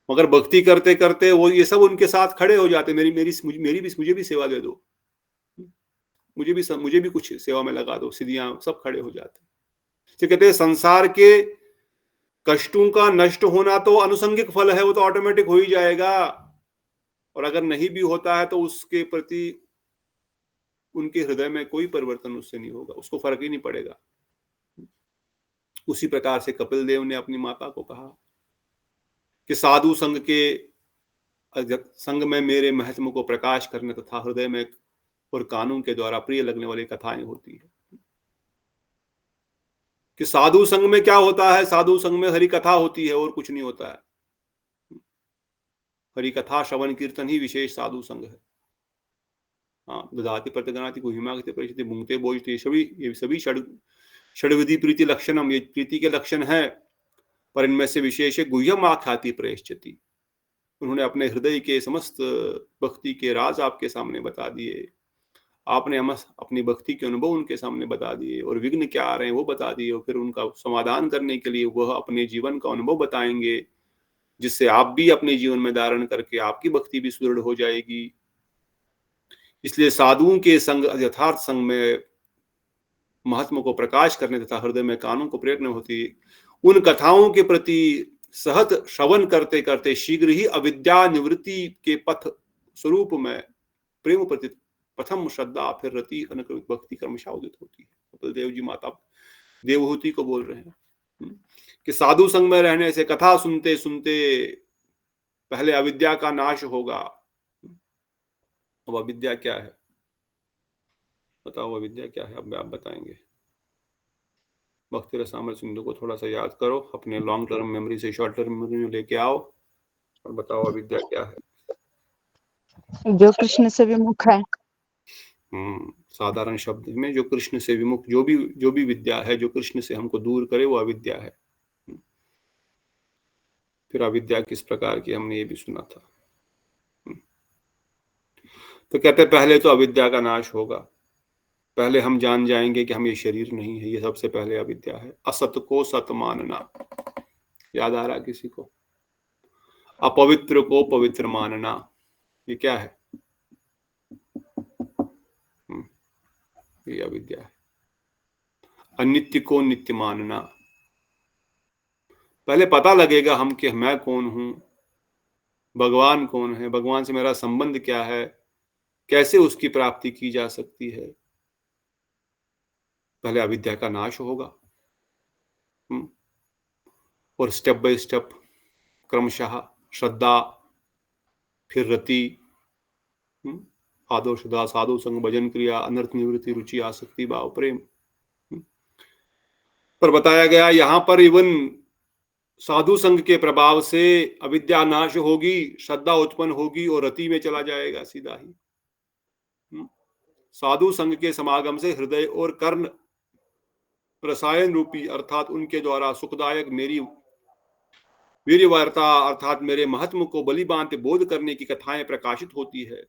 मगर भक्ति करते करते वो ये सब उनके साथ खड़े हो जाते, मुझे भी सेवा दे दो, मुझे भी कुछ सेवा में लगा दो, सिद्धियां, सब खड़े हो जाते। तो कहते हैं संसार के कष्टों का नष्ट होना तो अनुसंगिक फल है, वो तो ऑटोमेटिक हो ही जाएगा। और अगर नहीं भी होता है तो उसके प्रति उनके हृदय में कोई परिवर्तन उससे नहीं होगा, उसको फर्क ही नहीं पड़ेगा। उसी प्रकार से कपिल देव ने अपनी माता को कहा कि साधु संग में मेरे महत्व को प्रकाश करने तथा हृदय में और कानों के द्वारा प्रिय लगने वाली कथाएं होती है। कि साधु संग में क्या होता है? साधु संग में हरि कथा होती है और कुछ नहीं होता है। हरि कथा श्रवण कीर्तन ही विशेष साधु संग है। हाँ, ददाति प्रतिगणाति गुहिमागति परिचिति भुंगते बोझते, ये सभी षड्विधि प्रीति लक्षणम, ये प्रीति के लक्षण है। पर इनमें से विशेष है गुह्यम आख्याति प्रयश्चति। उन्होंने अपने हृदय के समस्त भक्ति के राज आपके सामने बता दिए, आपने अपनी भक्ति के अनुभव उनके सामने बता दिए, और विघ्न क्या आ रहे हैं वो बता दिए, और फिर उनका समाधान करने के लिए वह अपने जीवन का अनुभव बताएंगे, जिससे आप भी अपने जीवन में धारण करके आपकी भक्ति भी सुदृढ़ हो जाएगी। इसलिए साधुओं के संग, यथार्थ संग में महात्मा को प्रकाश करने तथा हृदय में कानों को प्रेरणा होती। उन कथाओं के प्रति सहत श्रवण करते करते शीघ्र ही अविद्या निवृत्ति के पथ स्वरूप में प्रेम प्रति प्रथम श्रद्धा, फिर रति, अनकृत भक्ति क्रमशः उदित होती है। कपिल देव जी माता देवहूति को बोल रहे हैं कि साधु संग में रहने से, कथा सुनते सुनते पहले अविद्या का नाश होगा। अब अविद्या क्या है बताओ? अविद्या क्या है? अब आप बताएंगे। भक्ति रसामृत सिंधु को थोड़ा सा याद करो, अपने लॉन्ग टर्म मेमोरी से शॉर्ट टर्म मेमोरी में लेके आओ और बताओ अविद्या क्या है? जो कृष्ण से विमुख है। साधारण शब्द में जो कृष्ण से विमुख, जो भी विद्या है जो कृष्ण से हमको दूर करे, वो अविद्या है। फिर अविद्या किस प्रकार की, हमने ये भी सुना था। तो कहते पहले तो अविद्या का नाश होगा, पहले हम जान जाएंगे कि हम ये शरीर नहीं है, ये सबसे पहले अविद्या है। असत को सत मानना, याद आ रहा किसी को? अपवित्र को पवित्र मानना, ये क्या है? ये अविद्या है। अनित्य को नित्य मानना, पहले पता लगेगा हम कि मैं कौन हूं, भगवान कौन है, भगवान से मेरा संबंध क्या है, कैसे उसकी प्राप्ति की जा सकती है। पहले अविद्या का नाश होगा और स्टेप बाय स्टेप क्रमशः श्रद्धा, फिर रति, आदो श्रद्धा, साधु संग, भजन क्रिया, अनर्थ निवृत्ति, रुचि, आसक्ति, भाव, प्रेम। पर बताया गया यहां पर इवन साधु संघ के प्रभाव से अविद्या नाश होगी, श्रद्धा उत्पन्न होगी और रति में चला जाएगा सीधा ही। साधु संघ के समागम से हृदय और कर्ण रसायन रूपी अर्थात उनके द्वारा सुखदायक मेरी वीर्यवार्ता अर्थात मेरे महत्व को बलि बांध बोध करने की कथाएं प्रकाशित होती है।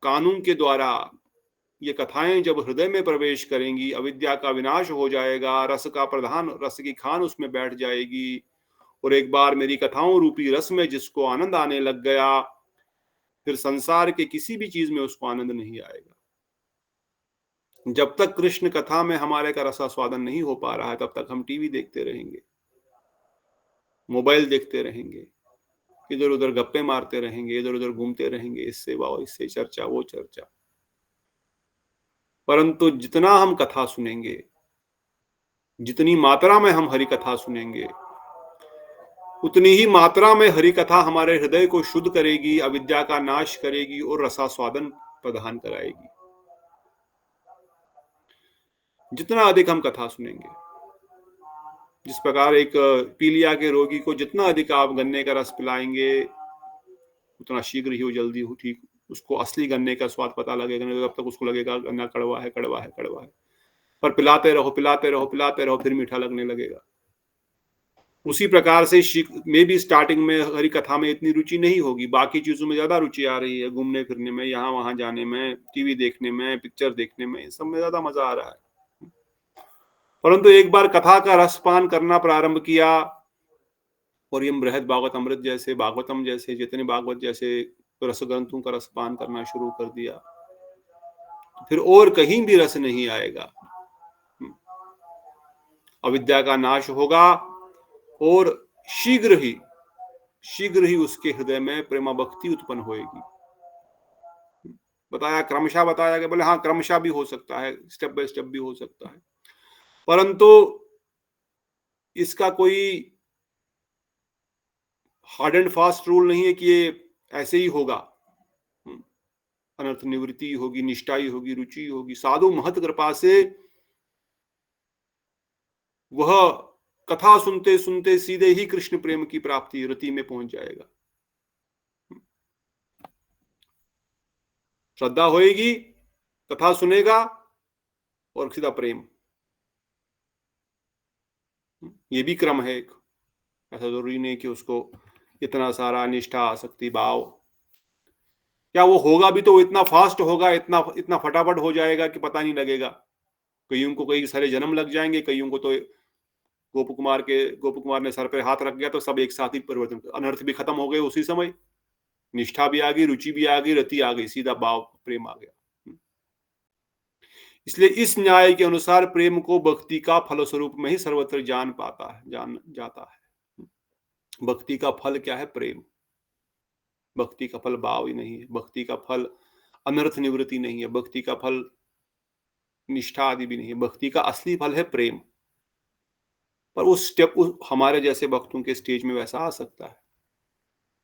कानून के द्वारा ये कथाएं जब हृदय में प्रवेश करेंगी, अविद्या का विनाश हो जाएगा, रस का प्रधान, रस की खान उसमें बैठ जाएगी और एक बार मेरी कथाओं रूपी रस में जिसको आनंद आने लग गया, फिर संसार के किसी भी चीज में उसको आनंद नहीं आएगा। जब तक कृष्ण कथा में हमारे का रसास्वादन नहीं हो पा रहा है, तब तक हम टीवी देखते रहेंगे, मोबाइल देखते रहेंगे, इधर उधर गप्पे मारते रहेंगे, इधर उधर घूमते रहेंगे, इससे वो इससे चर्चा वो चर्चा। परंतु जितना हम कथा सुनेंगे, जितनी मात्रा में हम हरि कथा सुनेंगे, उतनी ही मात्रा में हरि कथा हमारे हृदय को शुद्ध करेगी, अविद्या का नाश करेगी और रसास्वादन प्रदान कराएगी। जितना अधिक हम कथा सुनेंगे, जिस प्रकार एक पीलिया के रोगी को जितना अधिक आप गन्ने का रस पिलाएंगे, उतना शीघ्र ही वो जल्दी हो ठीक, उसको असली गन्ने का स्वाद पता लगेगा। जब तक उसको लगेगा गन्ना कड़वा है कड़वा है कड़वा है, पर पिलाते रहो पिलाते रहो पिलाते रहो, फिर मीठा लगने लगेगा। उसी प्रकार से मे भी स्टार्टिंग में हरि कथा में इतनी रुचि नहीं होगी, बाकी चीजों में ज्यादा रुचि आ रही है, घूमने फिरने में, यहाँ वहां जाने में, टीवी देखने में, पिक्चर देखने में, सब में ज्यादा मजा आ रहा है। परंतु एक बार कथा का रसपान करना प्रारंभ किया और ये बृहद भागवत अमृत जैसे, भागवतम जैसे, जितने भागवत जैसे रस ग्रंथों का रसपान करना शुरू कर दिया, तो फिर और कहीं भी रस नहीं आएगा। अविद्या का नाश होगा और शीघ्र ही उसके हृदय में प्रेमा भक्ति उत्पन्न होएगी। बताया, क्रमशः बताया कि बोले हाँ क्रमशः भी हो सकता है, स्टेप बाय स्टेप भी हो सकता है, परंतु इसका कोई हार्ड एंड फास्ट रूल नहीं है कि ये ऐसे ही होगा। अनर्थ निवृत्ति होगी, निष्ठाई होगी, रुचि होगी। साधु महत कृपा से वह कथा सुनते सुनते सीधे ही कृष्ण प्रेम की प्राप्ति रति में पहुंच जाएगा। श्रद्धा होएगी, कथा सुनेगा और सीधा प्रेम। ये भी क्रम है एक, ऐसा जरूरी नहीं कि उसको इतना सारा निष्ठा आसक्ति भाव, क्या वो होगा भी तो इतना फास्ट होगा, इतना फटाफट हो जाएगा कि पता नहीं लगेगा। कईयों को कई सारे जन्म लग जाएंगे, कईयों को तो गोप कुमार ने सर पे हाथ रख गया तो सब एक साथ ही परिवर्तन, अनर्थ भी खत्म हो गए उसी समय, निष्ठा भी आ गई, रुचि भी आ गई, रति आ गई, सीधा भाव प्रेम आ गया। इसलिए इस न्याय के अनुसार प्रेम को भक्ति का फल स्वरूप में ही सर्वत्र जान जाता है। भक्ति का फल क्या है? प्रेम। भक्ति का फल भाव ही नहीं है, भक्ति का फल अनर्थ निवृत्ति नहीं है, भक्ति का फल निष्ठा आदि भी नहीं है। भक्ति का असली फल है प्रेम। पर उस स्टेप हमारे जैसे भक्तों के स्टेज में वैसा आ सकता है,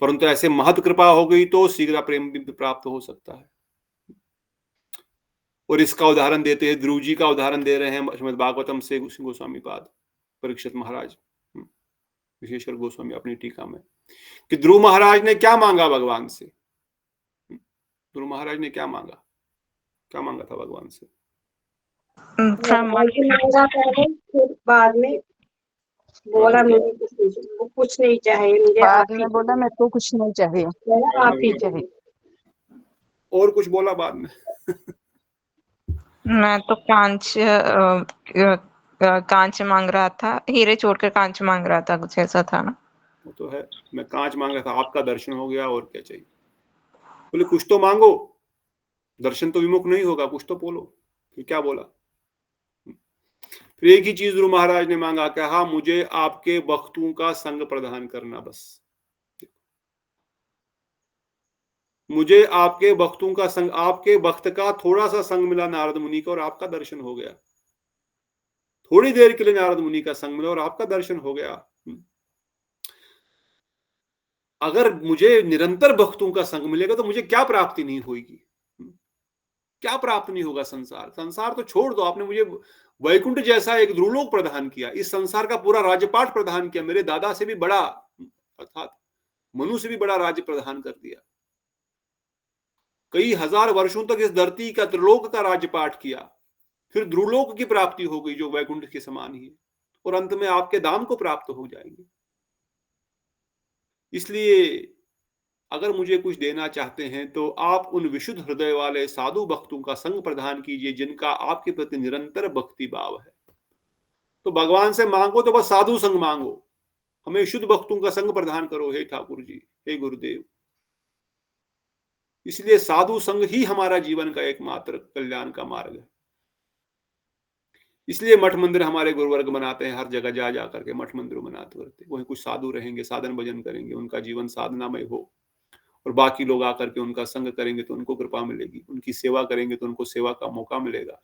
परंतु ऐसे महत कृपा हो गई तो शीघ्र प्रेम भी प्राप्त हो सकता है। और इसका उदाहरण देते हैं, ध्रुव जी का उदाहरण दे रहे हैं श्रीमद् भागवतम से गोस्वामी पाद परीक्षित महाराज, विशेषकर गोस्वामी अपनी टीका में, कि ध्रुव महाराज ने क्या मांगा भगवान से। ध्रुव महाराज ने क्या मांगा था भगवान से? फिर बाद में बोला मुझे कुछ नहीं चाहिए, मुझे बाद में बोला मेरे को कुछ नहीं चाहिए, आप ही चाहिए। और कुछ बोला बाद में? मैं तो कांच मांग रहा था, हीरे छोड़कर कांच मांग रहा था, कुछ ऐसा था ना। वो तो है, मैं कांच मांग रहा था, आपका दर्शन हो गया, और क्या चाहिए? बोले कुछ तो मांगो, दर्शन तो विमुख नहीं होगा, कुछ तो बोलो। फिर क्या बोला? फिर एक ही चीज ध्रुव महाराज ने मांगा, कहा मुझे आपके भक्तों का संग प्रदान करना, बस मुझे आपके भक्तों का संग, आपके भक्त का थोड़ा सा संग मिला नारद मुनि को और आपका दर्शन हो गया। थोड़ी देर के लिए नारद मुनि का संग मिला और आपका दर्शन हो गया। अगर मुझे निरंतर भक्तों का संग मिलेगा तो मुझे क्या प्राप्ति नहीं होगी, क्या प्राप्त नहीं होगा? संसार तो छोड़ दो, आपने मुझे वैकुंठ जैसा एक ध्रुवलोक प्रदान किया, इस संसार का पूरा राज्यपाठ प्रदान किया, मेरे दादा से भी बड़ा अर्थात मनु से भी बड़ा राज्य प्रदान कर दिया, कई हजार वर्षों तक इस धरती का त्रिलोक का राज्यपाठ किया, फिर ध्रुवलोक की प्राप्ति हो गई जो वैकुंठ के समान ही है, और अंत में आपके धाम को प्राप्त हो जाएंगे। इसलिए अगर मुझे कुछ देना चाहते हैं तो आप उन विशुद्ध हृदय वाले साधु भक्तों का संग प्रदान कीजिए जिनका आपके प्रति निरंतर भक्ति भाव है। तो भगवान से मांगो तो बस साधु संग मांगो, हमें शुद्ध भक्तों का संग प्रदान करो हे ठाकुर जी, हे गुरुदेव। इसलिए साधु संग ही हमारा जीवन का एकमात्र कल्याण का मार्ग है। इसलिए मठ मंदिर हमारे गुरुवर्ग बनाते हैं, हर जगह जा जा करके मठ मंदिर बनाते करते, वहीं कुछ साधु रहेंगे, साधन भजन करेंगे, उनका जीवन साधनामय हो, और बाकी लोग आकर के उनका संग करेंगे तो उनको कृपा मिलेगी, उनकी सेवा करेंगे तो उनको सेवा का मौका मिलेगा।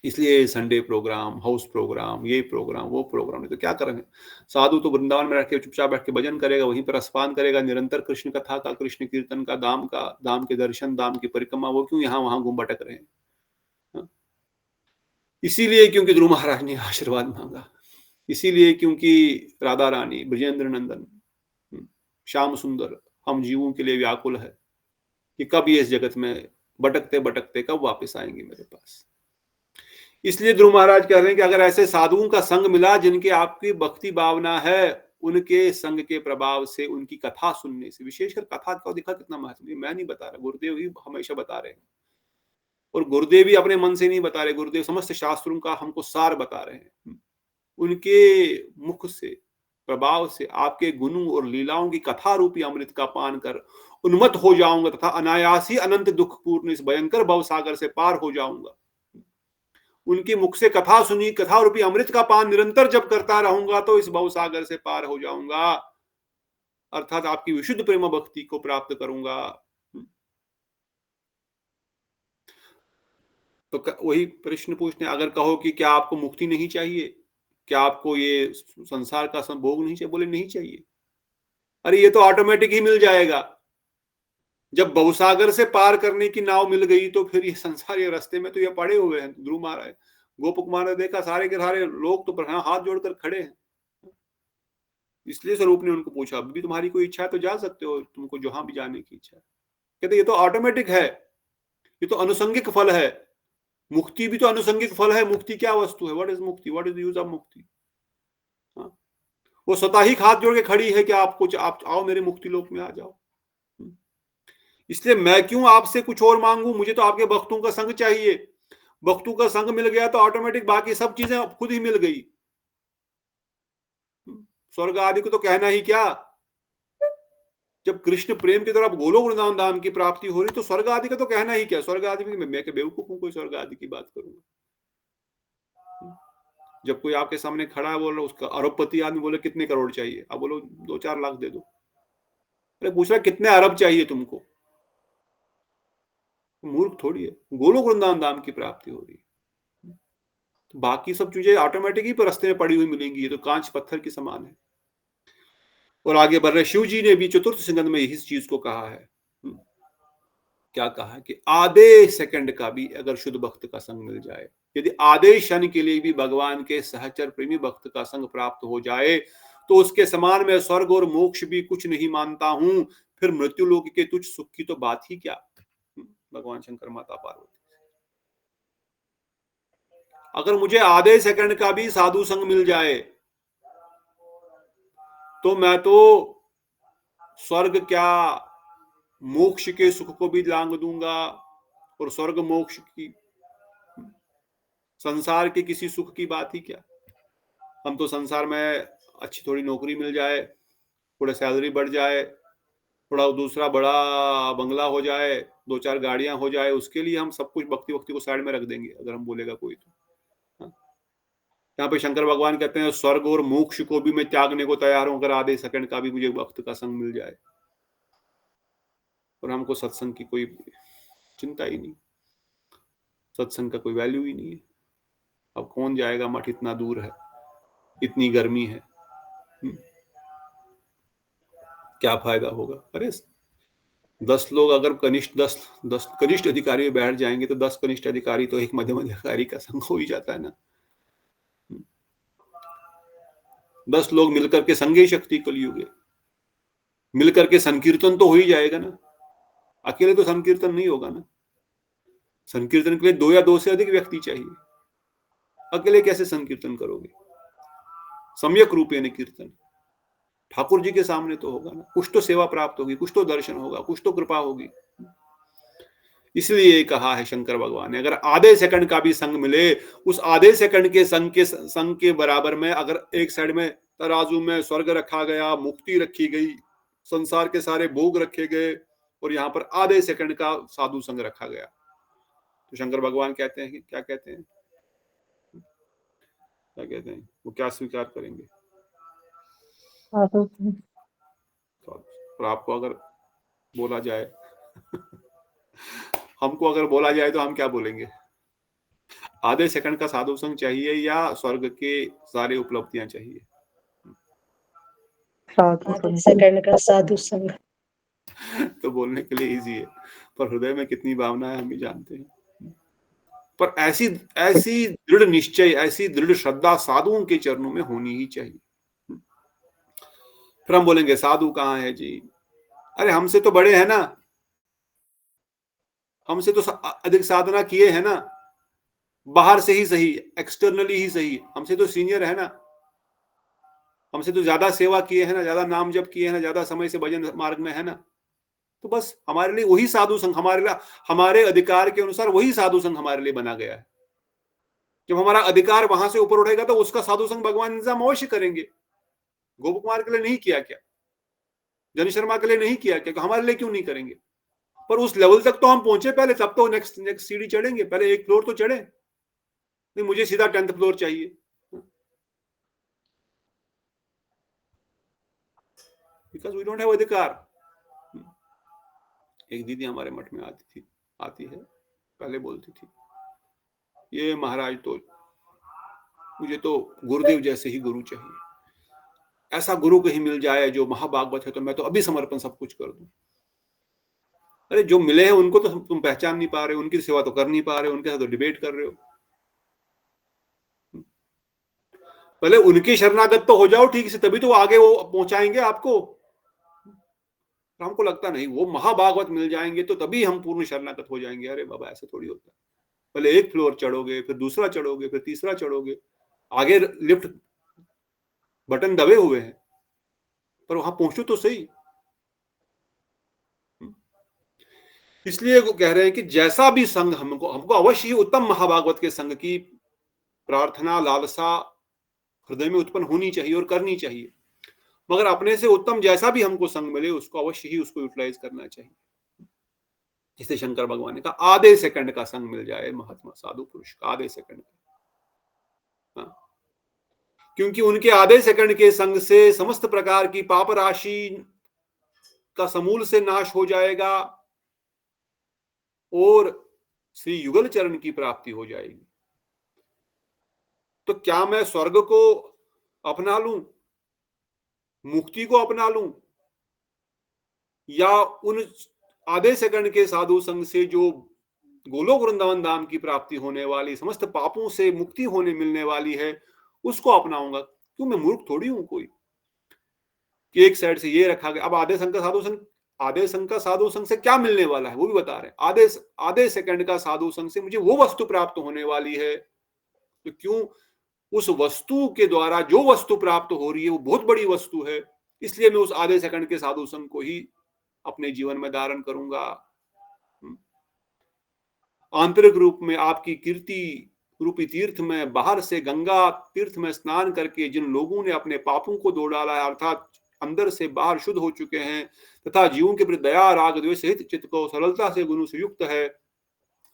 इसलिए संडे प्रोग्राम, हाउस प्रोग्राम, ये प्रोग्राम, वो प्रोग्राम, तो क्या करेंगे? साधु तो वृंदावन में रख के चुपचाप बैठ के भजन करेगा, वहीं पर स्नान करेगा, निरंतर कृष्ण कथा का, कृष्ण कीर्तन का, दाम के दर्शन, दाम की परिक्रमा, वो क्यों यहाँ वहां घूम भटक रहे हैं? इसीलिए क्योंकि ध्रुव महाराज ने आशीर्वाद मांगा, इसीलिए क्योंकि राधा रानी, ब्रजेंद्र नंदन, श्याम सुंदर हम जीवों के लिए व्याकुल है कि कब ये इस जगत में भटकते भटकते कब वापस आएंगे मेरे पास। इसलिए ध्रुव महाराज कह रहे हैं कि अगर ऐसे साधुओं का संग मिला जिनके आपकी भक्ति भावना है, उनके संग के प्रभाव से, उनकी कथा सुनने से, विशेषकर कथा का देखा कितना महत्व, मैं नहीं बता रहा, गुरुदेव ही हमेशा बता रहे हैं, और गुरुदेव भी अपने मन से नहीं बता रहे, गुरुदेव समस्त शास्त्रों का हमको सार बता रहे हैं। उनके मुख से, प्रभाव से, आपके गुणों और लीलाओं की कथा रूपी अमृत का पान कर उन्मत्त हो जाऊंगा तथा अनायासी अनंत दुख पूर्ण इस भयंकर भवसागर से पार हो जाऊंगा। उनके मुख से कथा सुनी, कथा रूपी अमृत का पान निरंतर जब करता रहूंगा तो इस भवसागर से पार हो जाऊंगा, अर्थात आपकी विशुद्ध प्रेम भक्ति को प्राप्त करूंगा। तो वही प्रश्न पूछने, अगर कहो कि क्या आपको मुक्ति नहीं चाहिए, क्या आपको ये संसार का संभोग नहीं चाहिए? बोले नहीं चाहिए। अरे ये तो ऑटोमेटिक ही मिल जाएगा, जब भवसागर से पार करने की नाव मिल गई तो फिर ये संसार, ये रास्ते में तो ये पड़े हुए हैं। ध्रुव महाराज, गोप कुमार ने देखा सारे के सारे लोग तो हाथ जोड़कर खड़े हैं। इसलिए स्वरूप ने उनको पूछा, अभी तुम्हारी कोई इच्छा है तो जा सकते हो, तुमको जहां भी जाने की इच्छा है। कहते ये तो ऑटोमेटिक है, ये तो अनुसंगिक फल है, मुक्ति भी तो अनुसंगिक फल है। मुक्ति क्या वस्तु है? व्हाट इज मुक्ति? व्हाट इज यूज ऑफ मुक्ति? वो स्वतः ही हाथ जोड़ के खड़ी है कि आप आओ मेरे मुक्ति लोक में आ जाओ। इसलिए मैं क्यों आपसे कुछ और मांगू, मुझे तो आपके भक्तों का संग चाहिए। भक्तों का संग मिल गया तो ऑटोमेटिक बाकी सब चीजें खुद ही मिल गई। स्वर्ग आदि को तो कहना ही क्या, जब कृष्ण प्रेम की तरफ गोलोक वृंदावन धाम की प्राप्ति हो रही तो स्वर्ग आदि का तो कहना ही क्या। स्वर्ग आदि में मैं बेवकूफ हूं कोई स्वर्ग आदि की बात करूंगा? जब कोई आपके सामने खड़ा है, बोल उसका अरबपति आदमी, बोले कितने करोड़ चाहिए, आप बोलो 2-4 लाख दे दो। अरे पूछ रहा कितने अरब चाहिए तुमको? मूर्ख थोड़ी है, गोलोक वृंदावन धाम की प्राप्ति हो रही है, तो बाकी सब चीजें ऑटोमेटिक ही रास्ते में पड़ी हुई मिलेंगी। ये तो कांच पत्थर के समान है। और आगे बढ़ रहे शिव जी ने भी चतुर्थ सिंगंध में इस चीज को कहा है। क्या कहा है कि आधे सेकंड का भी अगर शुद्ध भक्त का संग मिल जाए, यदि आधे क्षण के लिए भी भगवान के सहचर प्रेमी भक्त का संग प्राप्त हो जाए, तो उसके समान में स्वर्ग और मोक्ष भी कुछ नहीं मानता हूं। फिर मृत्यु लोक के तुच्छ सुख की तो बात ही क्या। भगवान शंकर, माता पार्वती, अगर मुझे आधे सेकंड का भी साधु संग मिल जाए तो मैं तो स्वर्ग क्या, मोक्ष के सुख को भी लांग दूंगा। और स्वर्ग मोक्ष की, संसार के किसी सुख की बात ही क्या। हम तो संसार में अच्छी थोड़ी नौकरी मिल जाए, थोड़ा सैलरी बढ़ जाए, थोड़ा दूसरा बड़ा बंगला हो जाए, 2-4 गाड़ियां हो जाए, उसके लिए हम सब कुछ भक्ति को साइड में रख देंगे अगर हम बोलेगा कोई तो। यहाँ पे शंकर भगवान कहते हैं स्वर्ग और मोक्ष को भी मैं त्यागने को तैयार हूं अगर आधे सेकंड का भी मुझे भक्त का संग मिल जाए। और हमको सत्संग की कोई चिंता ही नहीं, सत्संग का कोई वैल्यू ही नहीं है। अब कौन जाएगा मठ, इतना दूर है, इतनी गर्मी है, क्या फायदा होगा। अरे 10 लोग अगर कनिष्ठ 10 कनिष्ठ अधिकारी में बैठ जाएंगे तो 10 कनिष्ठ अधिकारी तो एक मध्यम अधिकारी का संग हो ही जाता है ना। 10 लोग मिलकर के संगे शक्ति कलयुग है, मिलकर के संकीर्तन तो हो ही जाएगा ना। अकेले तो संकीर्तन नहीं होगा ना, संकीर्तन के लिए 2 या 2 से अधिक व्यक्ति चाहिए। अकेले कैसे संकीर्तन करोगे? सम्यक रूपेण कीर्तन ठाकुर जी के सामने तो होगा ना, कुछ तो सेवा प्राप्त होगी, कुछ तो दर्शन होगा, कुछ तो कृपा होगी। इसलिए कहा है शंकर भगवान ने, अगर आधे सेकंड का भी संग मिले, उस आधे सेकंड के संग के बराबर में अगर एक साइड में तराजू में स्वर्ग रखा गया, मुक्ति रखी गई, संसार के सारे भोग रखे गए, और यहाँ पर आधे सेकंड का साधु संग रखा गया, तो शंकर भगवान कहते हैं कि क्या कहते हैं, क्या कहते हैं, वो क्या स्वीकार करेंगे? और आपको अगर बोला जाए हमको अगर बोला जाए तो हम क्या बोलेंगे? आधे सेकंड का साधु संग चाहिए या स्वर्ग के सारे उपलब्धियां चाहिए? आधे सेकंड का साधु संग। तो बोलने के लिए इजी है, पर हृदय में कितनी भावना है हम ही जानते हैं। पर ऐसी दृढ़ निश्चय, ऐसी दृढ़ श्रद्धा साधुओं के चरणों में होनी ही चाहिए। फिर हम बोलेंगे साधु कहाँ है जी? अरे हमसे तो बड़े हैं ना, हमसे तो अधिक साधना किए हैं ना, बाहर से ही सही, एक्सटर्नली ही सही, हमसे तो सीनियर है ना, हमसे तो ज्यादा सेवा किए हैं ना, ज्यादा नाम जप किए हैं ना, ज्यादा समय से भजन मार्ग में है ना, तो बस हमारे लिए वही साधु संघ, हमारे अधिकार के अनुसार वही साधु संघ हमारे लिए बना गया है। जब हमारा अधिकार वहां से ऊपर उठेगा तो उसका साधु संघ भगवान इंतजाम अवश्य करेंगे। गोप कुमार के लिए नहीं किया क्या? जन शर्मा के लिए नहीं किया क्या? तो हमारे लिए क्यों नहीं करेंगे? पर उस लेवल तक तो हम पहुंचे पहले, तब तो नेक्स्ट सीढ़ी चढ़ेंगे। पहले एक फ्लोर तो चढ़े, नहीं मुझे सीधा 10th फ्लोर चाहिए, बिकॉज वी डोंट हैव अधिकार। एक दीदी हमारे मठ में आती है, पहले बोलती थी, ये महाराज तो मुझे तो गुरुदेव जैसे ही गुरु चाहिए, ऐसा गुरु कहीं मिल जाए जो महाभागवत है तो मैं तो अभी समर्पण सब कुछ कर दूं। अरे जो मिले हैं उनको तो तुम पहचान नहीं पा रहे, उनकी सेवा तो कर नहीं पा रहे, उनके साथ तो डिबेट कर रहे हो। पहले उनकी शरणागत तो हो जाओ ठीक से, तभी तो आगे वो पहुंचाएंगे आपको। हमको लगता नहीं वो महाभागवत मिल जाएंगे तो तभी हम पूर्ण शरणागत हो जाएंगे। अरे बाबा ऐसे थोड़ी होता है। पहले एक फ्लोर चढ़ोगे, फिर दूसरा चढ़ोगे, फिर तीसरा चढ़ोगे, आगे लिफ्ट बटन दबे हुए हैं, पर वहां पहुंचो तो सही। इसलिए वो कह रहे हैं कि जैसा भी संघ हमको अवश्य ही उत्तम महाभागवत के संघ की प्रार्थना, लालसा हृदय में उत्पन्न होनी चाहिए और करनी चाहिए, मगर अपने से उत्तम जैसा भी हमको संग मिले उसको अवश्य ही उसको यूटिलाइज करना चाहिए। जिसे शंकर भगवान ने कहा आधे सेकंड का संग मिल जाए महात्मा साधु पुरुष का, आधे सेकंड का, क्योंकि उनके आधे सेकंड के संग से समस्त प्रकार की पाप राशि का समूल से नाश हो जाएगा और श्री युगल चरण की प्राप्ति हो जाएगी। तो क्या मैं स्वर्ग को अपना लूं, मुक्ति को अपना लूं, या उन आधे सेकंड के साधु संग से जो गोलोक वृंदावन धाम की प्राप्ति होने वाली, समस्त पापों से मुक्ति होने मिलने वाली है, उसको अपनाऊंगा? क्यों मैं मूर्ख थोड़ी हूं कोई कि एक साइड से ये रखा गया। अब आधे संघ का साधु संघ से क्या मिलने वाला है वो भी बता रहे हैं। आधे सेकंड का साधु संघ से मुझे वो वस्तु प्राप्त होने वाली है, तो क्यों उस वस्तु के द्वारा जो वस्तु प्राप्त हो रही है वो बहुत बड़ी वस्तु है, इसलिए मैं उस आधे सेकंड के साधु संघ को ही अपने जीवन में धारण करूंगा। आंतरिक रूप में आपकी कीर्ति रूपी तीर्थ में, बाहर से गंगा तीर्थ में स्नान करके जिन लोगों ने अपने पापों को धो डाला है, अर्थात अंदर से बाहर शुद्ध हो चुके हैं तथा जीवों के प्रति दया राग द्वेष सहित चित्त को सरलता से गुणों से युक्त है,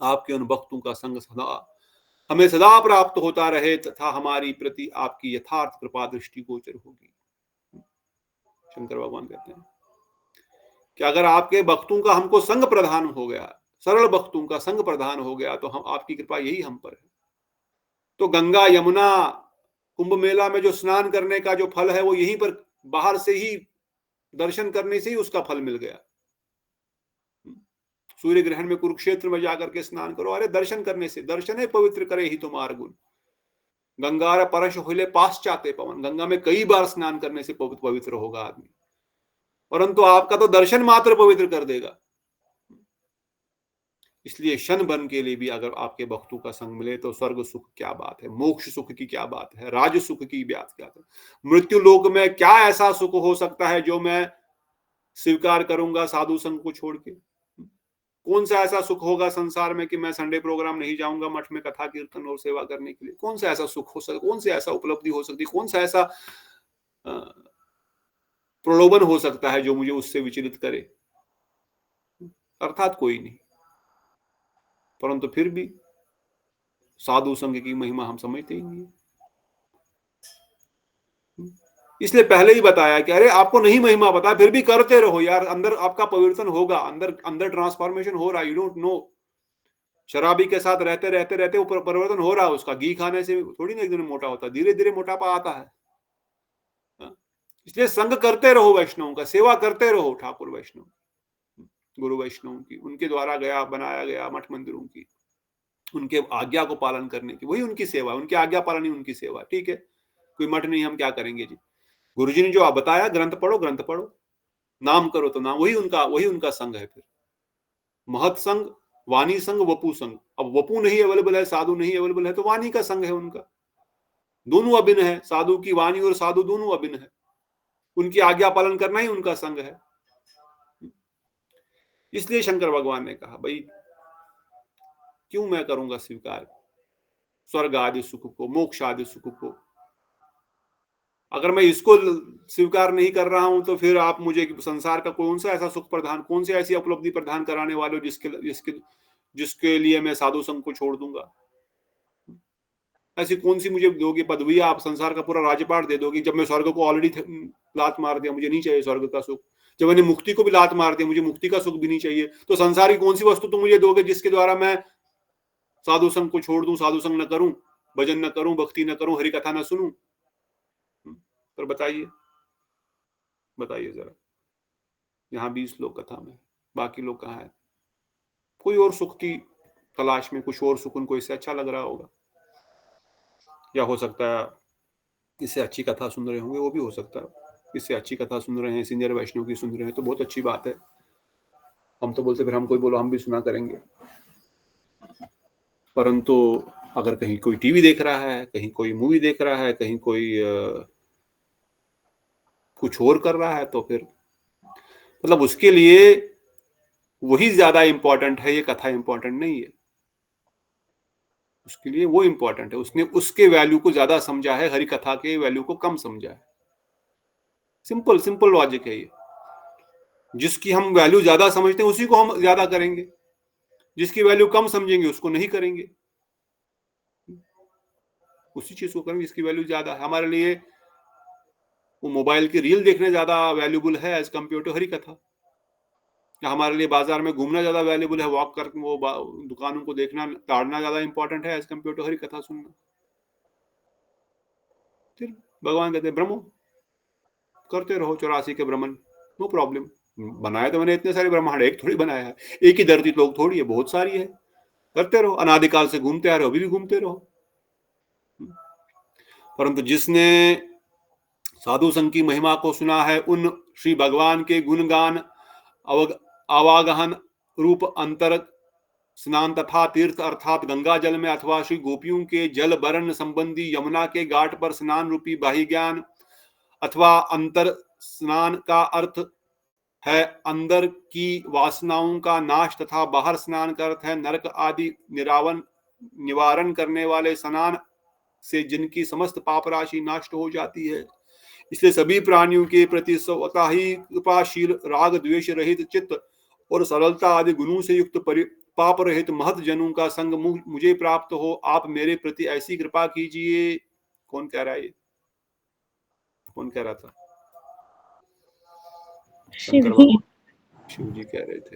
आपके उन भक्तों का संग सदा हमें सदा प्राप्त होता रहे तथा हमारी प्रति आपकी यथार्थ कृपा दृष्टि गोचर होगी। शंकर भगवान कहते हैं कि अगर आपके भक्तों का हमको संग प्रधान हो गया, सरल भक्तों का संग प्रधान हो गया, तो हम आपकी कृपा यही हम पर है। तो गंगा यमुना कुंभ मेला में जो स्नान करने का जो फल है वो यहीं पर बाहर से ही दर्शन करने से ही उसका फल मिल गया। सूर्य ग्रहण में कुरुक्षेत्र में जाकर के स्नान करो। अरे दर्शन करने से, दर्शन है पवित्र करे ही तुम्हार गुण। गंगा परश होले पाश्चात्य पवन, गंगा में कई बार स्नान करने से पवित्र होगा आदमी, परंतु आपका तो दर्शन मात्र पवित्र कर देगा। इसलिए क्षण भर के लिए भी अगर आपके भक्तों का संग मिले तो स्वर्ग सुख क्या बात है, मोक्ष सुख की क्या बात है, राज सुख की बात क्या है। मृत्यु लोक में क्या ऐसा सुख हो सकता है जो मैं स्वीकार करूंगा साधु संग को छोड़ के? कौन सा ऐसा सुख होगा संसार में कि मैं संडे प्रोग्राम नहीं जाऊंगा मठ में कथा कीर्तन और सेवा करने के लिए? कौन सा ऐसा सुख हो सकता, कौन सा ऐसा उपलब्धि हो सकती, कौन सा ऐसा प्रलोभन हो सकता है जो मुझे उससे विचलित करे? अर्थात कोई नहीं। परंतु फिर भी साधु संघ की महिमा हम समझते ही नहीं। इसलिए पहले ही बताया कि अरे आपको नहीं महिमा पता, फिर भी करते रहो यार, अंदर आपका परिवर्तन होगा, अंदर ट्रांसफॉर्मेशन हो रहा है, यू डोंट नो। शराबी के साथ रहते रहते रहते ऊपर परिवर्तन हो रहा है उसका। घी खाने से थोड़ी ना एक दिन मोटा होता, धीरे धीरे मोटापा आता है। इसलिए संग करते रहो वैष्णव का, सेवा करते रहो ठाकुर वैष्णव, गुरु वैष्णव की, उनके द्वारा बनाया गया मठ मंदिरों की, उनके आज्ञा को पालन करने की, वही उनकी सेवा, उनकी आज्ञा पालन ही उनकी सेवा। ठीक है, कोई मठ नहीं, हम क्या करेंगे जी? गुरुजी ने जो आप बताया, ग्रंथ पढ़ो, ग्रंथ पढ़ो, नाम करो तो नाम, वही उनका संग है। फिर महत संग, वाणी संग, वपु संग। अब वपु नहीं अवेलेबल है, साधु नहीं अवेलेबल है, तो वाणी का संग है उनका। दोनों अभिन्न है, साधु की वाणी और साधु दोनों अभिन्न है, उनकी आज्ञा पालन करना ही उनका संग है। इसलिए शंकर भगवान ने कहा भाई क्यों मैं करूंगा स्वीकार स्वर्ग आदि सुख को, मोक्ष आदि सुख को? अगर मैं इसको स्वीकार नहीं कर रहा हूं तो फिर आप मुझे संसार का कौन सा ऐसा सुख प्रदान, कौन सी ऐसी उपलब्धि प्रदान कराने वाले हो जिसके लिए मैं साधु संघ को छोड़ दूंगा? ऐसी कौन सी मुझे दोगे पदवी? आप संसार का पूरा राज्यपाट दे दोगे जब मैं स्वर्ग को ऑलरेडी लात मार दिया, मुझे नहीं चाहिए स्वर्ग का सुख। जब मैंने मुक्ति को भी लात मार दिया, मुझे मुक्ति का सुख भी नहीं चाहिए, तो संसार की कौन सी वस्तु तुम मुझे दोगे जिसके द्वारा मैं साधु संघ को छोड़ दूं, साधु संघ न करूं, भजन न करूं, भक्ति न करूं, हरि कथा न सुनूं? पर बताइए जरा, यहाँ 20 लोग कथा में, बाकी लोग कहाँ है? कोई और सुख की तलाश में, कुछ और सुख उनको इससे अच्छा लग रहा होगा, या हो सकता है इससे अच्छी कथा सुन रहे होंगे, वो भी हो सकता है। इससे अच्छी कथा सुन रहे हैं, सीनियर वैष्णव की सुन रहे हैं, तो बहुत अच्छी बात है। हम तो बोलते फिर हम कोई बोलो हम भी सुना करेंगे, परंतु अगर कहीं कोई टीवी देख रहा है, कहीं कोई मूवी देख रहा है, कहीं कोई कुछ और कर रहा है, तो फिर मतलब उसके लिए वही ज्यादा इंपॉर्टेंट है, ये कथा इंपॉर्टेंट नहीं है। उसके लिए वो इंपॉर्टेंट है, उसने उसके वैल्यू को ज्यादा समझा है, हरि कथा के वैल्यू को कम समझा है। सिंपल लॉजिक है ये। जिसकी हम वैल्यू ज्यादा समझते हैं उसी को हम ज्यादा करेंगे, जिसकी वैल्यू कम समझेंगे उसको नहीं करेंगे। उसी चीज को करेंगे जिसकी वैल्यू ज्यादा है। हमारे लिए वो मोबाइल की रील देखने ज्यादा वैल्यूबल है एज कम्पेयर टू हरि कथा, या हमारे लिए बाजार में घूमना ज्यादा वैल्यूबल है, वॉक कर वो दुकानों को देखना, ताड़ना ज्यादा इंपॉर्टेंट है एज कम्पेयर टू हरि कथा सुनना? फिर भगवान कहते हैं ब्रह्मो, करते रहो 84 के ब्रह्मन, नो प्रॉब्लम। बनाया तो मैंने इतने सारे ब्रह्मांड, एक थोड़ी बनाया है, एक ही धरती लोग थोड़ी है, बहुत सारी है। करते रहो, अनादिकाल से घूमते आ रहे हो, अभी भी घूमते रहो। परंतु जिसने साधु संघ की महिमा को सुना है, उन श्री भगवान के गुणगान, आवागहन रूप अंतर स्नान तथा तीर्थ अर्थात गंगा जल में अथवा श्री गोपियों के जल बरन संबंधी यमुना के घाट पर स्नान रूपी बाह्य ज्ञान अथवा अंतर स्नान का अर्थ है अंदर की वासनाओं का नाश, तथा बाहर स्नान का अर्थ है नरक आदि निवारण करने वाले स्नान से जिनकी समस्त पाप राशि नष्ट हो जाती है। इसलिए सभी प्राणियों के प्रति स्वतः ही कृपाशील, राग द्वेष रहित चित्त और सरलता आदि गुणों से युक्त पाप रहित महत जनों का संग मुझे प्राप्त हो। आप मेरे प्रति ऐसी कृपा कीजिए। कौन कह रहा है ये? कौन कह रहा था? शिव जी कह रहे थे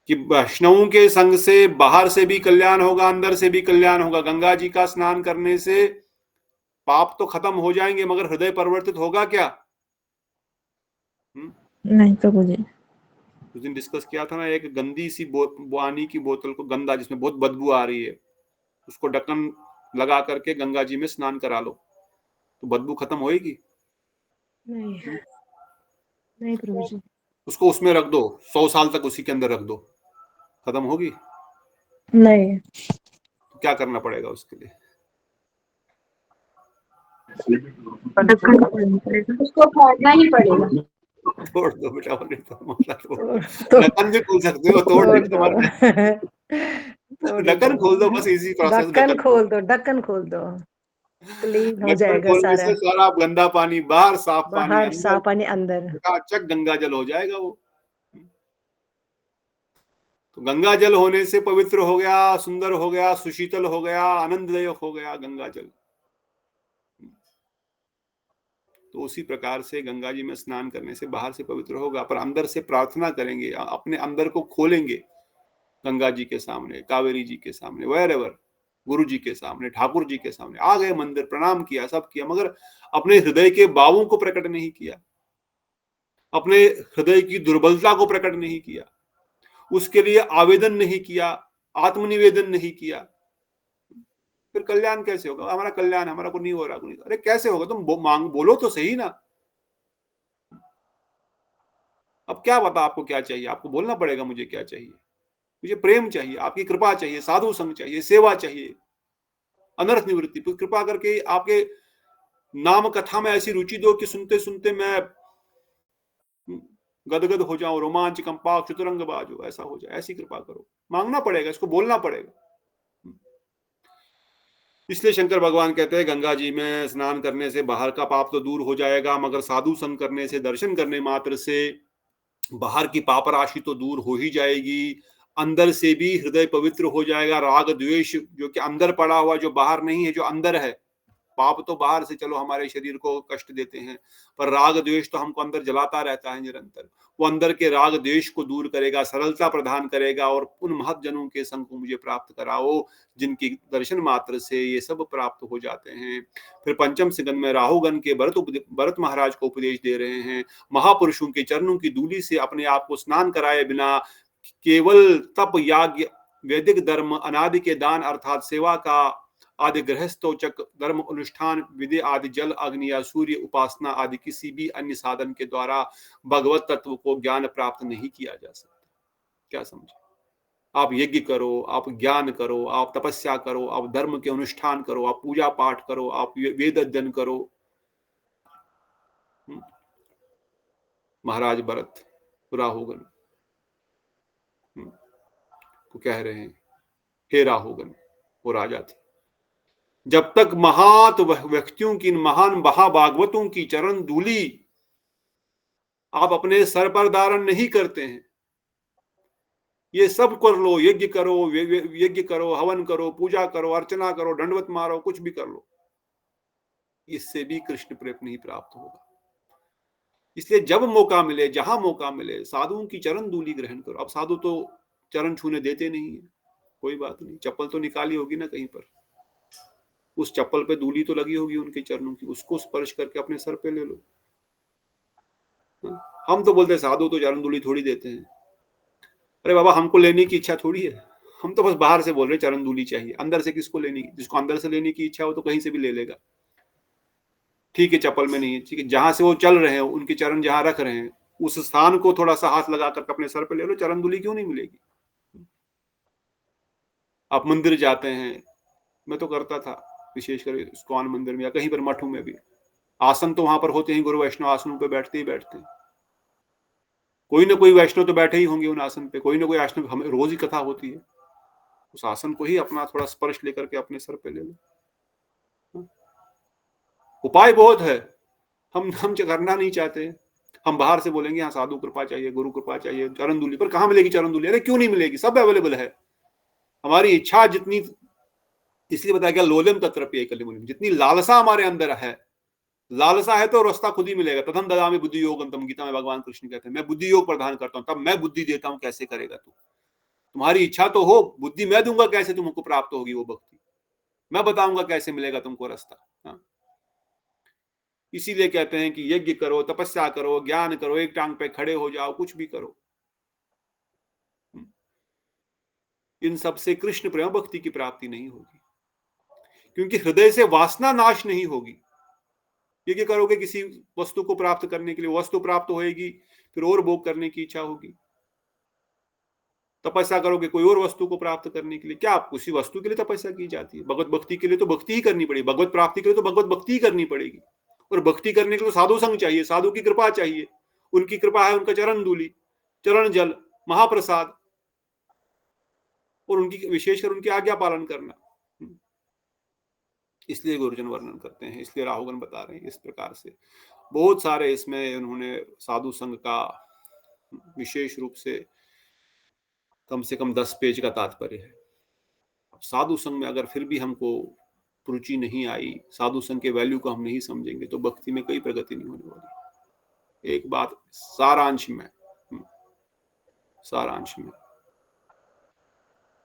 कि वैष्णवों के संग से बाहर से भी कल्याण होगा, अंदर से भी कल्याण होगा। गंगा जी का स्नान करने से पाप तो खत्म हो जाएंगे, मगर हृदय परिवर्तित होगा क्या? नहीं तो मुझे उस दिन डिस्कस किया था ना, एक गंदी सी पानी की बोतल को, गंदा जिसमें बहुत बदबू आ रही है, उसको ढक्कन लगा करके गंगा जी में स्नान करा लो तो बदबू खत्म होएगी? नहीं नहीं प्रभु जी। उसको उसमें रख दो, 100 साल तक उसी के अंदर रख दो, खत्म होगी? नहीं। तो क्या करना पड़ेगा उसके लिए? उसको खोलना ही पड़ेगा। तोड़ दो बेटा, बोले तो ढक्कन भी खोल सकते हो, तोड़ तोड़ दे दो तोड़ ढक्कन दो। खोल दो, बस इजी प्रोसेस, ढक्कन खोल दो, ढक्कन खोल दो, क्लीन हो ढक्कन जाएगा खोलने सारा। से सारा गंदा पानी बाहर, साफ पानी बाहर, अंदर, साफ पानी अंदर। चक गंगा जल हो जाएगा वो। तो गंगा जल होने से पवित्र हो गया, सुंदर हो गया, सुशीतल हो गया, आनंददायक हो गया गंगा जल। तो उसी प्रकार से गंगा जी में स्नान करने से बाहर से पवित्र होगा, पर अंदर से प्रार्थना करेंगे, अपने अंदर को खोलेंगे गंगा जी के सामने, कावेरी जी के सामने, वेरेवर, गुरु जी के सामने, ठाकुर जी के सामने आ गए मंदिर, प्रणाम किया, सब किया, मगर अपने हृदय के भावों को प्रकट नहीं किया, अपने हृदय की दुर्बलता को प्रकट नहीं किया, उसके लिए आवेदन नहीं किया, आत्मनिवेदन नहीं किया, फिर कल्याण कैसे होगा? हमारा कल्याण, हमारा को नहीं हो रहा, अरे कैसे होगा? तुम बोलो तो सही ना। अब क्या बता, आपको क्या चाहिए? आपको बोलना पड़ेगा मुझे क्या चाहिए। मुझे प्रेम चाहिए, आपकी कृपा चाहिए, साधु संग चाहिए, सेवा चाहिए, अनर्थ निवृत्ति। तो कृपा करके आपके नाम कथा में ऐसी रुचि दो कि सुनते सुनते मैं गदगद हो जाऊं, रोमांच कंपा चतुरंग बाजो, ऐसा हो जाए, ऐसी कृपा करो। मांगना पड़ेगा, इसको बोलना पड़ेगा। इसलिए शंकर भगवान कहते हैं गंगा जी में स्नान करने से बाहर का पाप तो दूर हो जाएगा, मगर साधु संग करने से, दर्शन करने मात्र से बाहर की पाप राशि तो दूर हो ही जाएगी, अंदर से भी हृदय पवित्र हो जाएगा। राग द्वेष जो कि अंदर पड़ा हुआ, जो बाहर नहीं है, जो अंदर है, पाप तो बाहर से चलो हमारे शरीर को कष्ट देते हैं, पर राग द्वेष तो हमको अंदर जलाता रहता है निरंतर। वो अंदर के राग द्वेष को दूर करेगा, सरलता प्रदान करेगा, और उन महत जनों के संग को मुझे प्राप्त कराओ जिनकी दर्शन मात्र से ये सब प्राप्त हो जाते हैं। फिर पंचम सिगंध में राहुगण के भरत महाराज को उपदेश दे रहे हैं, महापुरुषों के चरणों की धूलि से अपने आप को स्नान कराए बिना केवल तप, याज्ञ, वैदिक धर्म, अनादि के दान अर्थात सेवा का आदि, गृहस्थोचक धर्म अनुष्ठान, विधि आदि, जल, अग्नि या सूर्य उपासना आदि किसी भी अन्य साधन के द्वारा भगवत तत्व को ज्ञान प्राप्त नहीं किया जा सकता। क्या समझे? आप यज्ञ करो, आप ज्ञान करो, आप तपस्या करो, आप धर्म के अनुष्ठान करो, आप पूजा पाठ करो, आप वेद अध्ययन करो। महाराज भरत राहुगण को कह रहे हैं, हे राहुगण, वो राजा थे, जब तक महात व्यक्तियों की, महान महाभागवतों की चरण धूलि आप अपने सर पर धारण नहीं करते हैं, ये सब कर लो, यज्ञ करो, हवन करो, पूजा करो, अर्चना करो, दंडवत मारो, कुछ भी कर लो, इससे भी कृष्ण प्रेम नहीं प्राप्त होगा। इसलिए जब मौका मिले, जहां मौका मिले, साधुओं की चरण धूलि ग्रहण करो। अब साधु तो चरण छूने देते नहीं है, कोई बात नहीं, चप्पल तो निकाली होगी ना कहीं पर, उस चप्पल पे धूली तो लगी होगी उनके चरणों की, उसको स्पर्श करके अपने सर पे ले लो। हम तो बोलते साधु तो चरण धूली थोड़ी देते हैं। अरे बाबा, हमको लेने की इच्छा थोड़ी है, हम तो बस बाहर से बोल रहे चरण धूली चाहिए, अंदर से किसको लेने की? जिसको अंदर से लेने की इच्छा हो तो कहीं से भी ले लेगा, ठीक है, चप्पल में नहीं है, ठीक है, जहां से वो चल रहे हैं, उनके चरण जहां रख रहे हैं, उस स्थान को थोड़ा सा हाथ लगा करके अपने सर पे ले लो, चरण धूली क्यों नहीं मिलेगी? आप मंदिर जाते हैं, मैं तो करता था, विशेषकर इस्कॉन मंदिर में या कहीं पर मठों में भी, आसन तो वहां पर होते हैं, गुरु वैष्णव आसनों पे बैठते ही बैठते हैं, कोई ना कोई वैष्णव तो बैठे ही होंगे उन आसन पे, कोई ना कोई वैष्णव, हमें रोज ही कथा होती है, उस आसन को ही अपना थोड़ा स्पर्श लेकर के अपने सर पे ले लो। उपाय बहुत है, हम करना नहीं चाहते, हम बाहर से बोलेंगे हाँ साधु कृपा चाहिए, गुरु कृपा चाहिए, चरण धूलि, पर कहाँ मिलेगी चरण धूलि? अरे क्यों नहीं मिलेगी, सब अवेलेबल है, हमारी इच्छा जितनी, इसलिए बताया गया लोलम तत्रप्य कलिमुलिम, जितनी लालसा हमारे अंदर है, लालसा है तो रास्ता खुद ही मिलेगा। तथम ददामि बुद्धि योगम, तम गीता में भगवान कृष्ण कहते हैं, मैं बुद्धि योग प्रदान करता हूं, तब मैं बुद्धि देता हूं, कैसे करेगा तू? तुम्हारी इच्छा तो हो, बुद्धि मैं दूंगा, कैसे तुमको प्राप्त होगी वो भक्ति? मैं बताऊंगा कैसे मिलेगा तुमको रास्ता। हाँ, इसीलिए कहते हैं कि यज्ञ करो, तपस्या करो, ज्ञान करो, एक टांग पे खड़े हो जाओ, कुछ भी करो, इन सब से कृष्ण प्रेम भक्ति की प्राप्ति नहीं होगी, क्योंकि हृदय से वासना नाश नहीं होगी। ये क्या करोगे किसी वस्तु को प्राप्त करने के लिए, वस्तु प्राप्त होएगी फिर और भोग करने की इच्छा होगी। तपस्या करोगे कोई और वस्तु को प्राप्त करने के लिए, क्या आप उसी वस्तु के लिए तपस्या की जाती है? भगवत भक्ति के लिए तो भक्ति ही करनी पड़ेगी, भगवत प्राप्ति के लिए तो भगवत भक्ति ही करनी पड़ेगी। और भक्ति करने के लिए साधु संग चाहिए, साधु की कृपा चाहिए। उनकी कृपा है उनका चरण धूलि, चरण जल, महाप्रसाद, और उनकी विशेषकर उनकी आज्ञा पालन करना। इसलिए गुरुजन वर्णन करते हैं, इसलिए राहुगण बता रहे हैं इस प्रकार से। बहुत सारे इसमें उन्होंने साधु संघ का विशेष रूप से कम 10 पेज का तात्पर्य है। अब साधु संघ में अगर फिर भी हमको रुचि नहीं आई, साधु संघ के वैल्यू को हम नहीं समझेंगे, तो भक्ति में कोई प्रगति नहीं होने वाली। एक बात सारांश में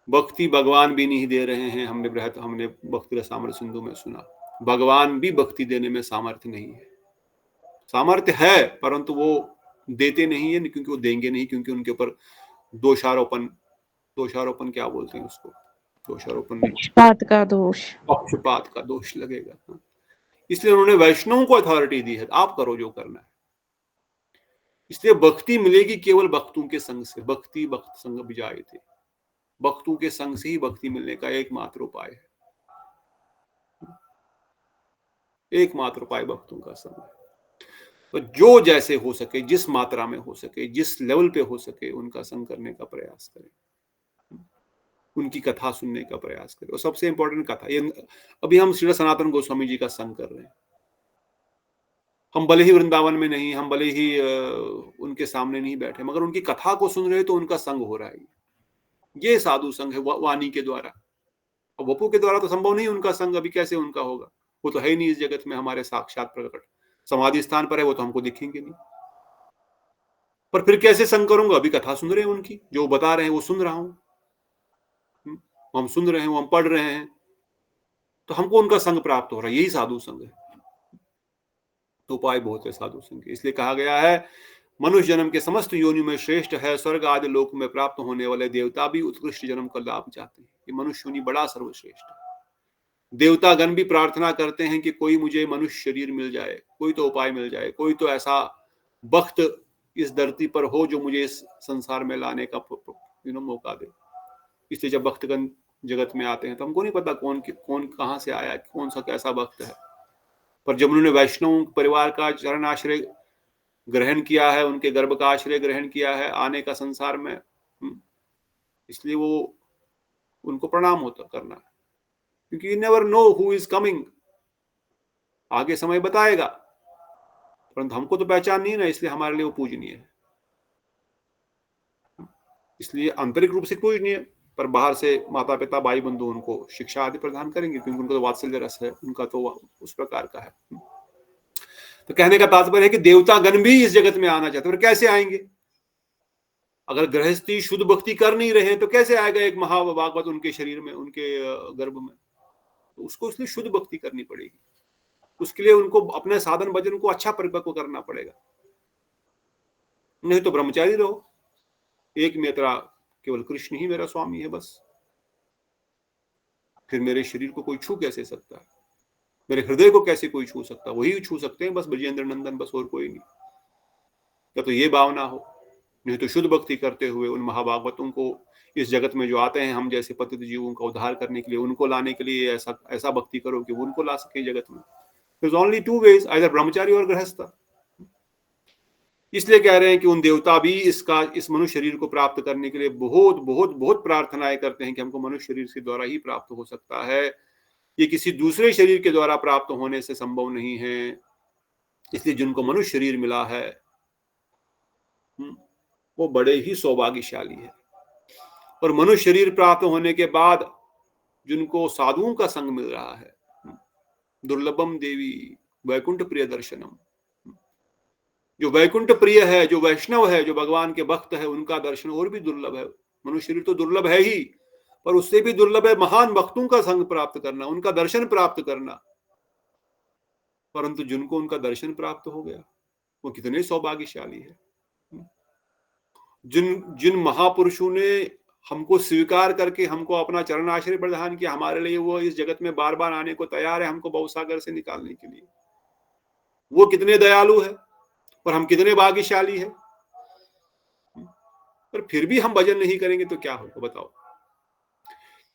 भक्ति भगवान भी नहीं दे रहे हैं। हमने भक्ति रसामृत सिंधु में सुना, भगवान भी भक्ति देने में सामर्थ्य नहीं है। सामर्थ्य है परंतु वो देते नहीं है, क्योंकि वो देंगे नहीं, क्योंकि उनके ऊपर दोषारोपण क्या बोलते हैं उसको, दोषारोपण नहीं, पक्षपात का दोष लगेगा। इसलिए उन्होंने वैष्णवों को अथॉरिटी दी है, आप करो जो करना है। इसलिए भक्ति मिलेगी केवल भक्तों के संग से। भक्ति भक्त संग बिजाए थे, भक्तों के संग से ही भक्ति मिलने का एकमात्र उपाय है। एकमात्र उपाय भक्तों का संग है। तो जो जैसे हो सके, जिस मात्रा में हो सके, जिस लेवल पे हो सके, उनका संग करने का प्रयास करें, उनकी कथा सुनने का प्रयास करें। और सबसे इंपॉर्टेंट कथा, ये अभी हम श्री सनातन गोस्वामी जी का संग कर रहे हैं। हम भले ही वृंदावन में नहीं, हम भले ही उनके सामने नहीं बैठे, मगर उनकी कथा को सुन रहे हैं तो उनका संग हो रहा है। ये साधु संघ है वाणी के द्वारा। और वपु के द्वारा तो संभव नहीं उनका संग, अभी कैसे उनका होगा? वो तो है ही नहीं इस जगत में हमारे साक्षात प्रकट, समाधि स्थान पर है, वो तो हमको दिखेंगे नहीं। पर फिर कैसे संग करूंगा? अभी कथा सुन रहे हैं उनकी, जो बता रहे हैं वो सुन रहा हूं, हम सुन रहे हैं, हम पढ़ रहे हैं, तो हमको उनका संग प्राप्त हो रहा है। यही साधु संग है। तो उपाय बहुत है साधु संग के। इसलिए कहा गया है मनुष्य जन्म के समस्त योनि में श्रेष्ठ है, स्वर्ग आदि लोक में प्राप्त होने वाले देवता भी उत्कृष्ट जन्म का लाभ चाहते हैं। ये मनुष्य योनि बड़ा सर्वश्रेष्ठ है। देवता गण भी प्रार्थना करते हैं कि कोई मुझे मनुष्य शरीर मिल जाए, कोई तो उपाय मिल जाए, कोई तो ऐसा वक्त इस धरती पर हो जो मुझे इस संसार में लाने का मौका दे। इसलिए जब भक्तगण जगत में आते हैं तो हमको नहीं पता कौन कहाँ से आया, कौन सा कैसा भक्त है। पर जब उन्होंने वैष्णव परिवार का चरण आश्रय ग्रहण किया है, उनके गर्भ का आश्रय ग्रहण किया है आने का संसार में, इसलिए वो उनको प्रणाम होता करना, क्योंकि you never know who is coming. आगे समय बताएगा, परंतु हमको तो पहचान नहीं है ना, इसलिए हमारे लिए वो पूजनीय है। इसलिए आंतरिक रूप से पूजनीय, पर बाहर से माता पिता भाई बंधु उनको शिक्षा आदि प्रदान करेंगे, क्योंकि उनको तो वात्सल्य रस है, उनका तो उस प्रकार का है। तो कहने का तात्पर्य है कि देवता गण भी इस जगत में आना चाहते हैं। कैसे आएंगे? अगर गृहस्थी शुद्ध भक्ति कर नहीं रहे तो कैसे आएगा एक महाभागवत उनके शरीर में, उनके गर्भ में? तो उसको इसलिए शुद्ध भक्ति करनी पड़ेगी। उसके लिए उनको अपने साधन भजन को अच्छा परिपक्व करना पड़ेगा, नहीं तो ब्रह्मचारी रहो, एक मेरा केवल कृष्ण ही मेरा स्वामी है बस। फिर मेरे शरीर को कोई छू कैसे सकता है? मेरे हृदय को कैसे कोई छू सकता? वही छू सकते हैं बस, ब्रजेंद्र नंदन, बस और कोई नहीं। या तो ये भावना हो, नहीं तो शुद्ध भक्ति करते हुए उन महाभागवतों को इस जगत में जो आते हैं हम जैसे पतित जीवों का उद्धार करने के लिए, उनको लाने के लिए ऐसा भक्ति करो कि वो उनको ला सके जगत में। There's only two ways, either ब्रह्मचारी और गृहस्थ। इसलिए कह रहे हैं कि उन देवता भी इस मनुष्य शरीर को प्राप्त करने के लिए बहुत बहुत बहुत प्रार्थनाएं करते हैं कि हमको मनुष्य शरीर के द्वारा ही प्राप्त हो सकता है, ये किसी दूसरे शरीर के द्वारा प्राप्त होने से संभव नहीं है। इसलिए जिनको मनुष्य शरीर मिला है वो बड़े ही सौभाग्यशाली है। और मनुष्य शरीर प्राप्त होने के बाद जिनको साधुओं का संग मिल रहा है, दुर्लभम देवी वैकुंठ प्रिय दर्शनम, जो वैकुंठ प्रिय है, जो वैष्णव है, जो भगवान के भक्त है, उनका दर्शन और भी दुर्लभ है। मनुष्य शरीर तो दुर्लभ है ही, पर उससे भी दुर्लभ है महान भक्तों का संग प्राप्त करना, उनका दर्शन प्राप्त करना। परंतु जिनको उनका दर्शन प्राप्त हो गया वो कितने सौभाग्यशाली है। जिन महापुरुषों ने हमको स्वीकार करके हमको अपना चरण आश्रय प्रदान किया, हमारे लिए वो इस जगत में बार बार आने को तैयार है हमको भवसागर से निकालने के लिए। वो कितने दयालु है और हम कितने भाग्यशाली है। पर फिर भी हम भजन नहीं करेंगे तो क्या होगा बताओ।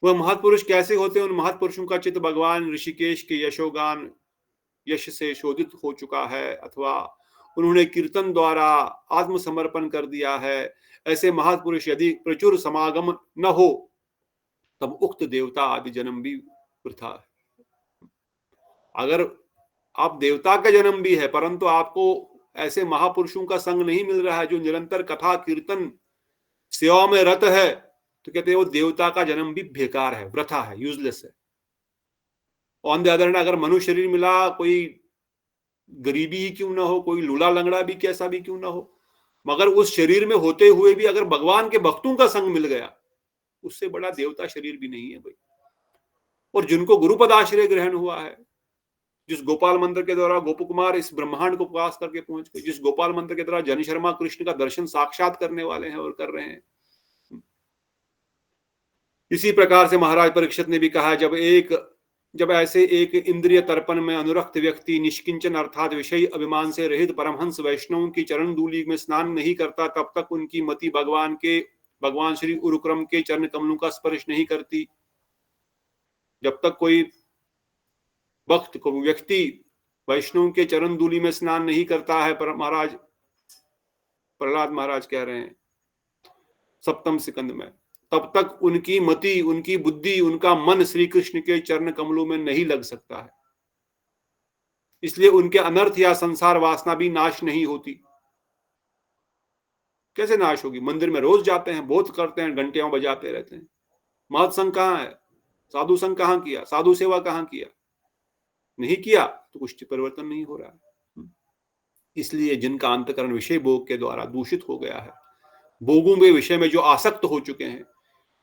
वह महत्पुरुष कैसे होते हैं? उन महत्पुरुषों का चित्त भगवान ऋषिकेश के यशोगान यश से शोधित हो चुका है, अथवा उन्होंने कीर्तन द्वारा आत्मसमर्पण कर दिया है। ऐसे महापुरुष यदि प्रचुर समागम न हो तब उक्त देवता आदि जन्म भी वृथा है। अगर आप देवता का जन्म भी है परंतु आपको ऐसे महापुरुषों का संग नहीं मिल रहा है जो निरंतर कथा कीर्तन सेवा में रत है, तो कहते हैं वो देवता का जन्म भी बेकार है, वृथा है, यूजलेस है। ऑन द अदर हैंड अगर मनुष्य शरीर मिला, कोई गरीबी ही क्यों ना हो, कोई लूला लंगड़ा भी कैसा भी क्यों ना हो, मगर उस शरीर में होते हुए भी अगर भगवान के भक्तों का संग मिल गया, उससे बड़ा देवता शरीर भी नहीं है भाई। और जिनको गुरुपद आश्रय ग्रहण हुआ है, जिस गोपाल मंत्र के द्वारा गोप कुमार इस ब्रह्मांड को प्रकाश करके पहुंच गए, जिस गोपाल मंत्र के द्वारा जन शर्मा कृष्ण का दर्शन साक्षात करने वाले हैं और कर रहे हैं। इसी प्रकार से महाराज परीक्षित ने भी कहा, जब ऐसे एक इंद्रिय तर्पण में अनुरक्त व्यक्ति निष्किंचन अर्थात विषय अभिमान से रहित परमहंस वैष्णवों की चरण धूलि में स्नान नहीं करता, तब तक उनकी मति भगवान श्री उरुक्रम के चरण कमलों का स्पर्श नहीं करती। जब तक कोई भक्त को व्यक्ति वैष्णव के चरण धूलि में स्नान नहीं करता है, प्रहलाद महाराज कह रहे हैं सप्तम सिकंद में, तब तक उनकी मति, उनकी बुद्धि, उनका मन श्री कृष्ण के चरण कमलों में नहीं लग सकता है। इसलिए उनके अनर्थ या संसार वासना भी नाश नहीं होती। कैसे नाश होगी? मंदिर में रोज जाते हैं, बहुत करते हैं, घंटियां बजाते रहते हैं, महत संघ कहाँ है? साधु संघ कहाँ किया? साधु सेवा कहाँ किया? नहीं किया तो कुछ परिवर्तन नहीं हो रहा है। इसलिए जिनका अंतकरण विषय भोग के द्वारा दूषित हो गया है, भोगों के विषय में जो आसक्त हो चुके हैं,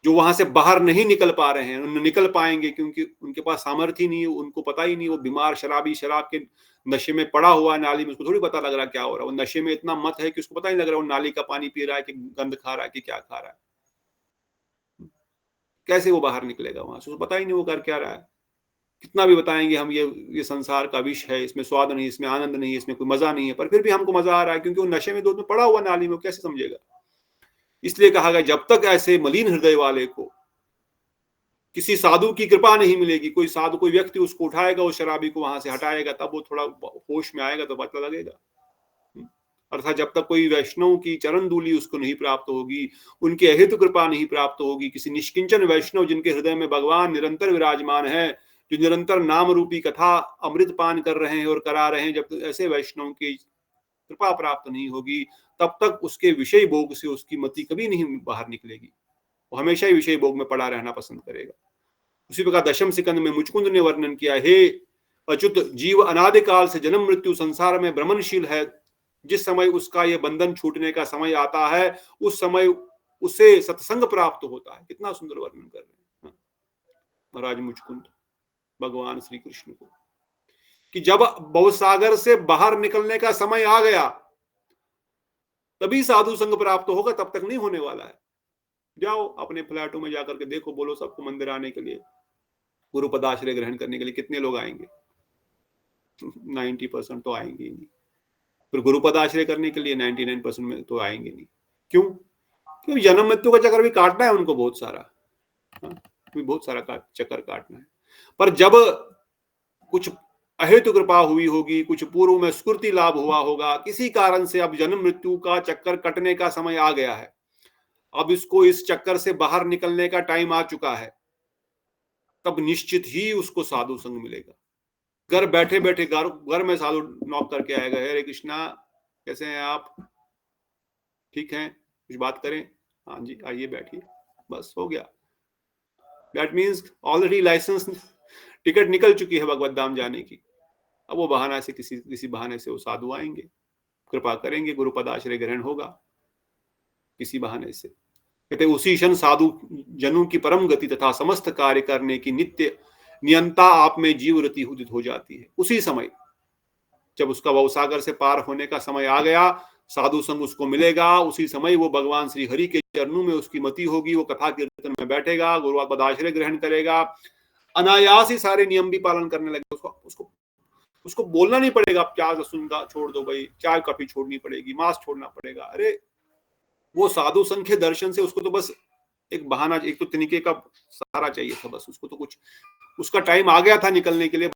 जो वहां से बाहर नहीं निकल पा रहे हैं, उन निकल पाएंगे क्योंकि उनके पास सामर्थ्य नहीं है, उनको पता ही नहीं, वो बीमार शराबी शराब के नशे में पड़ा हुआ नाली में, उसको थोड़ी पता लग रहा क्या हो रहा है। वो नशे में इतना मत है कि उसको पता ही लग रहा है वो नाली का पानी पी रहा है कि गंद खा रहा है कि क्या खा रहा है। कैसे वो बाहर निकलेगा वहां से? उसको पता ही नहीं वो कर क्या रहा है। कितना भी बताएंगे हम ये संसार का विष है, इसमें स्वाद नहीं, इसमें आनंद नहीं, इसमें कोई मजा नहीं है, पर फिर भी हमको मजा आ रहा है क्योंकि वो नशे में दूध में पड़ा हुआ नाली में, कैसे समझेगा? इसलिए कहा गया जब तक ऐसे मलिन हृदय वाले को किसी साधु की कृपा नहीं मिलेगी, कोई साधु, कोई व्यक्ति उसको उठाएगा, उस शराबी को वहां से हटाएगा, तब वो थोड़ा होश में आएगा तो पता लगेगा। अर्थात जब तक कोई वैष्णव की चरण धूलि उसको नहीं प्राप्त होगी, उनके अहित कृपा नहीं प्राप्त होगी, किसी निष्किंचन वैष्णव जिनके हृदय में भगवान निरंतर विराजमान है, जो निरंतर नाम रूपी कथा अमृत पान कर रहे हैं और करा रहे हैं, जब तक ऐसे वैष्णव की कृपा प्राप्त नहीं होगी तब तक उसके विषय भोग से उसकी मति कभी नहीं बाहर निकलेगी, वो हमेशा ही विषय भोग में पड़ा रहना पसंद करेगा। उसी प्रकार दशम सिकंद में मुचकुंद ने वर्णन किया, हे अच्युत, जीव अनादिकाल से जन्म मृत्यु संसार में भ्रमणशील है। जिस समय उसका यह बंधन छूटने का समय आता है, उस समय उसे सत्संग प्राप्त होता है। कितना सुंदर वर्णन कर रहे हैं महाराज मुचकुंद भगवान श्री कृष्ण को, कि जब भवसागर से बाहर निकलने का समय आ गया तभी साधु संग प्राप्त होगा, तब तक नहीं होने वाला है। जाओ अपने फ्लैटों में जाकर के देखो, बोलो सबको मंदिर आने के लिए, गुरु पदाश्रय ग्रहण करने के लिए कितने लोग आएंगे? 90% तो आएंगे ही नहीं। फिर गुरु पदाश्रय करने के लिए 99% में तो आएंगे नहीं। क्यों? क्योंकि जन्म मृत्यु का चक्कर भी काटना है उनको, बहुत सारा, बहुत सारा चक्कर काटना है। पर जब कुछ अहेतु कृपा हुई होगी, कुछ पूर्व में स्फूर्ति लाभ हुआ होगा, किसी कारण से अब जन्म मृत्यु का चक्कर कटने का समय आ गया है, अब इसको इस चक्कर से बाहर निकलने का टाइम आ चुका है, तब निश्चित ही उसको साधु संग मिलेगा। घर बैठे बैठे घर में साधु नॉक करके आएगा, हरे कृष्णा कैसे हैं आप, ठीक हैं, कुछ बात करें, हाँ जी आइए बैठिए, बस हो गया। That means already license ticket निकल चुकी है भगवत धाम जाने की। अब वो बहाना से किसी बहाने से वो साधु आएंगे, कृपा करेंगे, गुरु पदाश्रय ग्रहण होगा किसी बहाने से। कहते उसी क्षण साधु जनों की परम गति तथा समस्त कार्य करने की नित्य नियंता आप में जीव रति उदित हो जाती है। उसी समय जब उसका भवसागर से पार होने का समय आ गया, साधु संग उसको मिलेगा, उसी समय वो भगवान श्री हरि के चरणों में उसकी मति होगी, वो कथा कीर्तन में बैठेगा, गुरुवार पदाश्रय ग्रहण करेगा, अनायास ही सारे नियम भी पालन करने लगेगा। उसको बोलना नहीं पड़ेगा आप प्याज लहसुन का छोड़ दो भाई, चाय कॉफी छोड़नी पड़ेगी, मांस छोड़ना पड़ेगा। अरे वो साधु संघ के दर्शन से उसको तो बस एक बहाना, एक तो तरीके का सहारा चाहिए था, बस उसको तो कुछ, उसका टाइम आ गया था निकलने के लिए,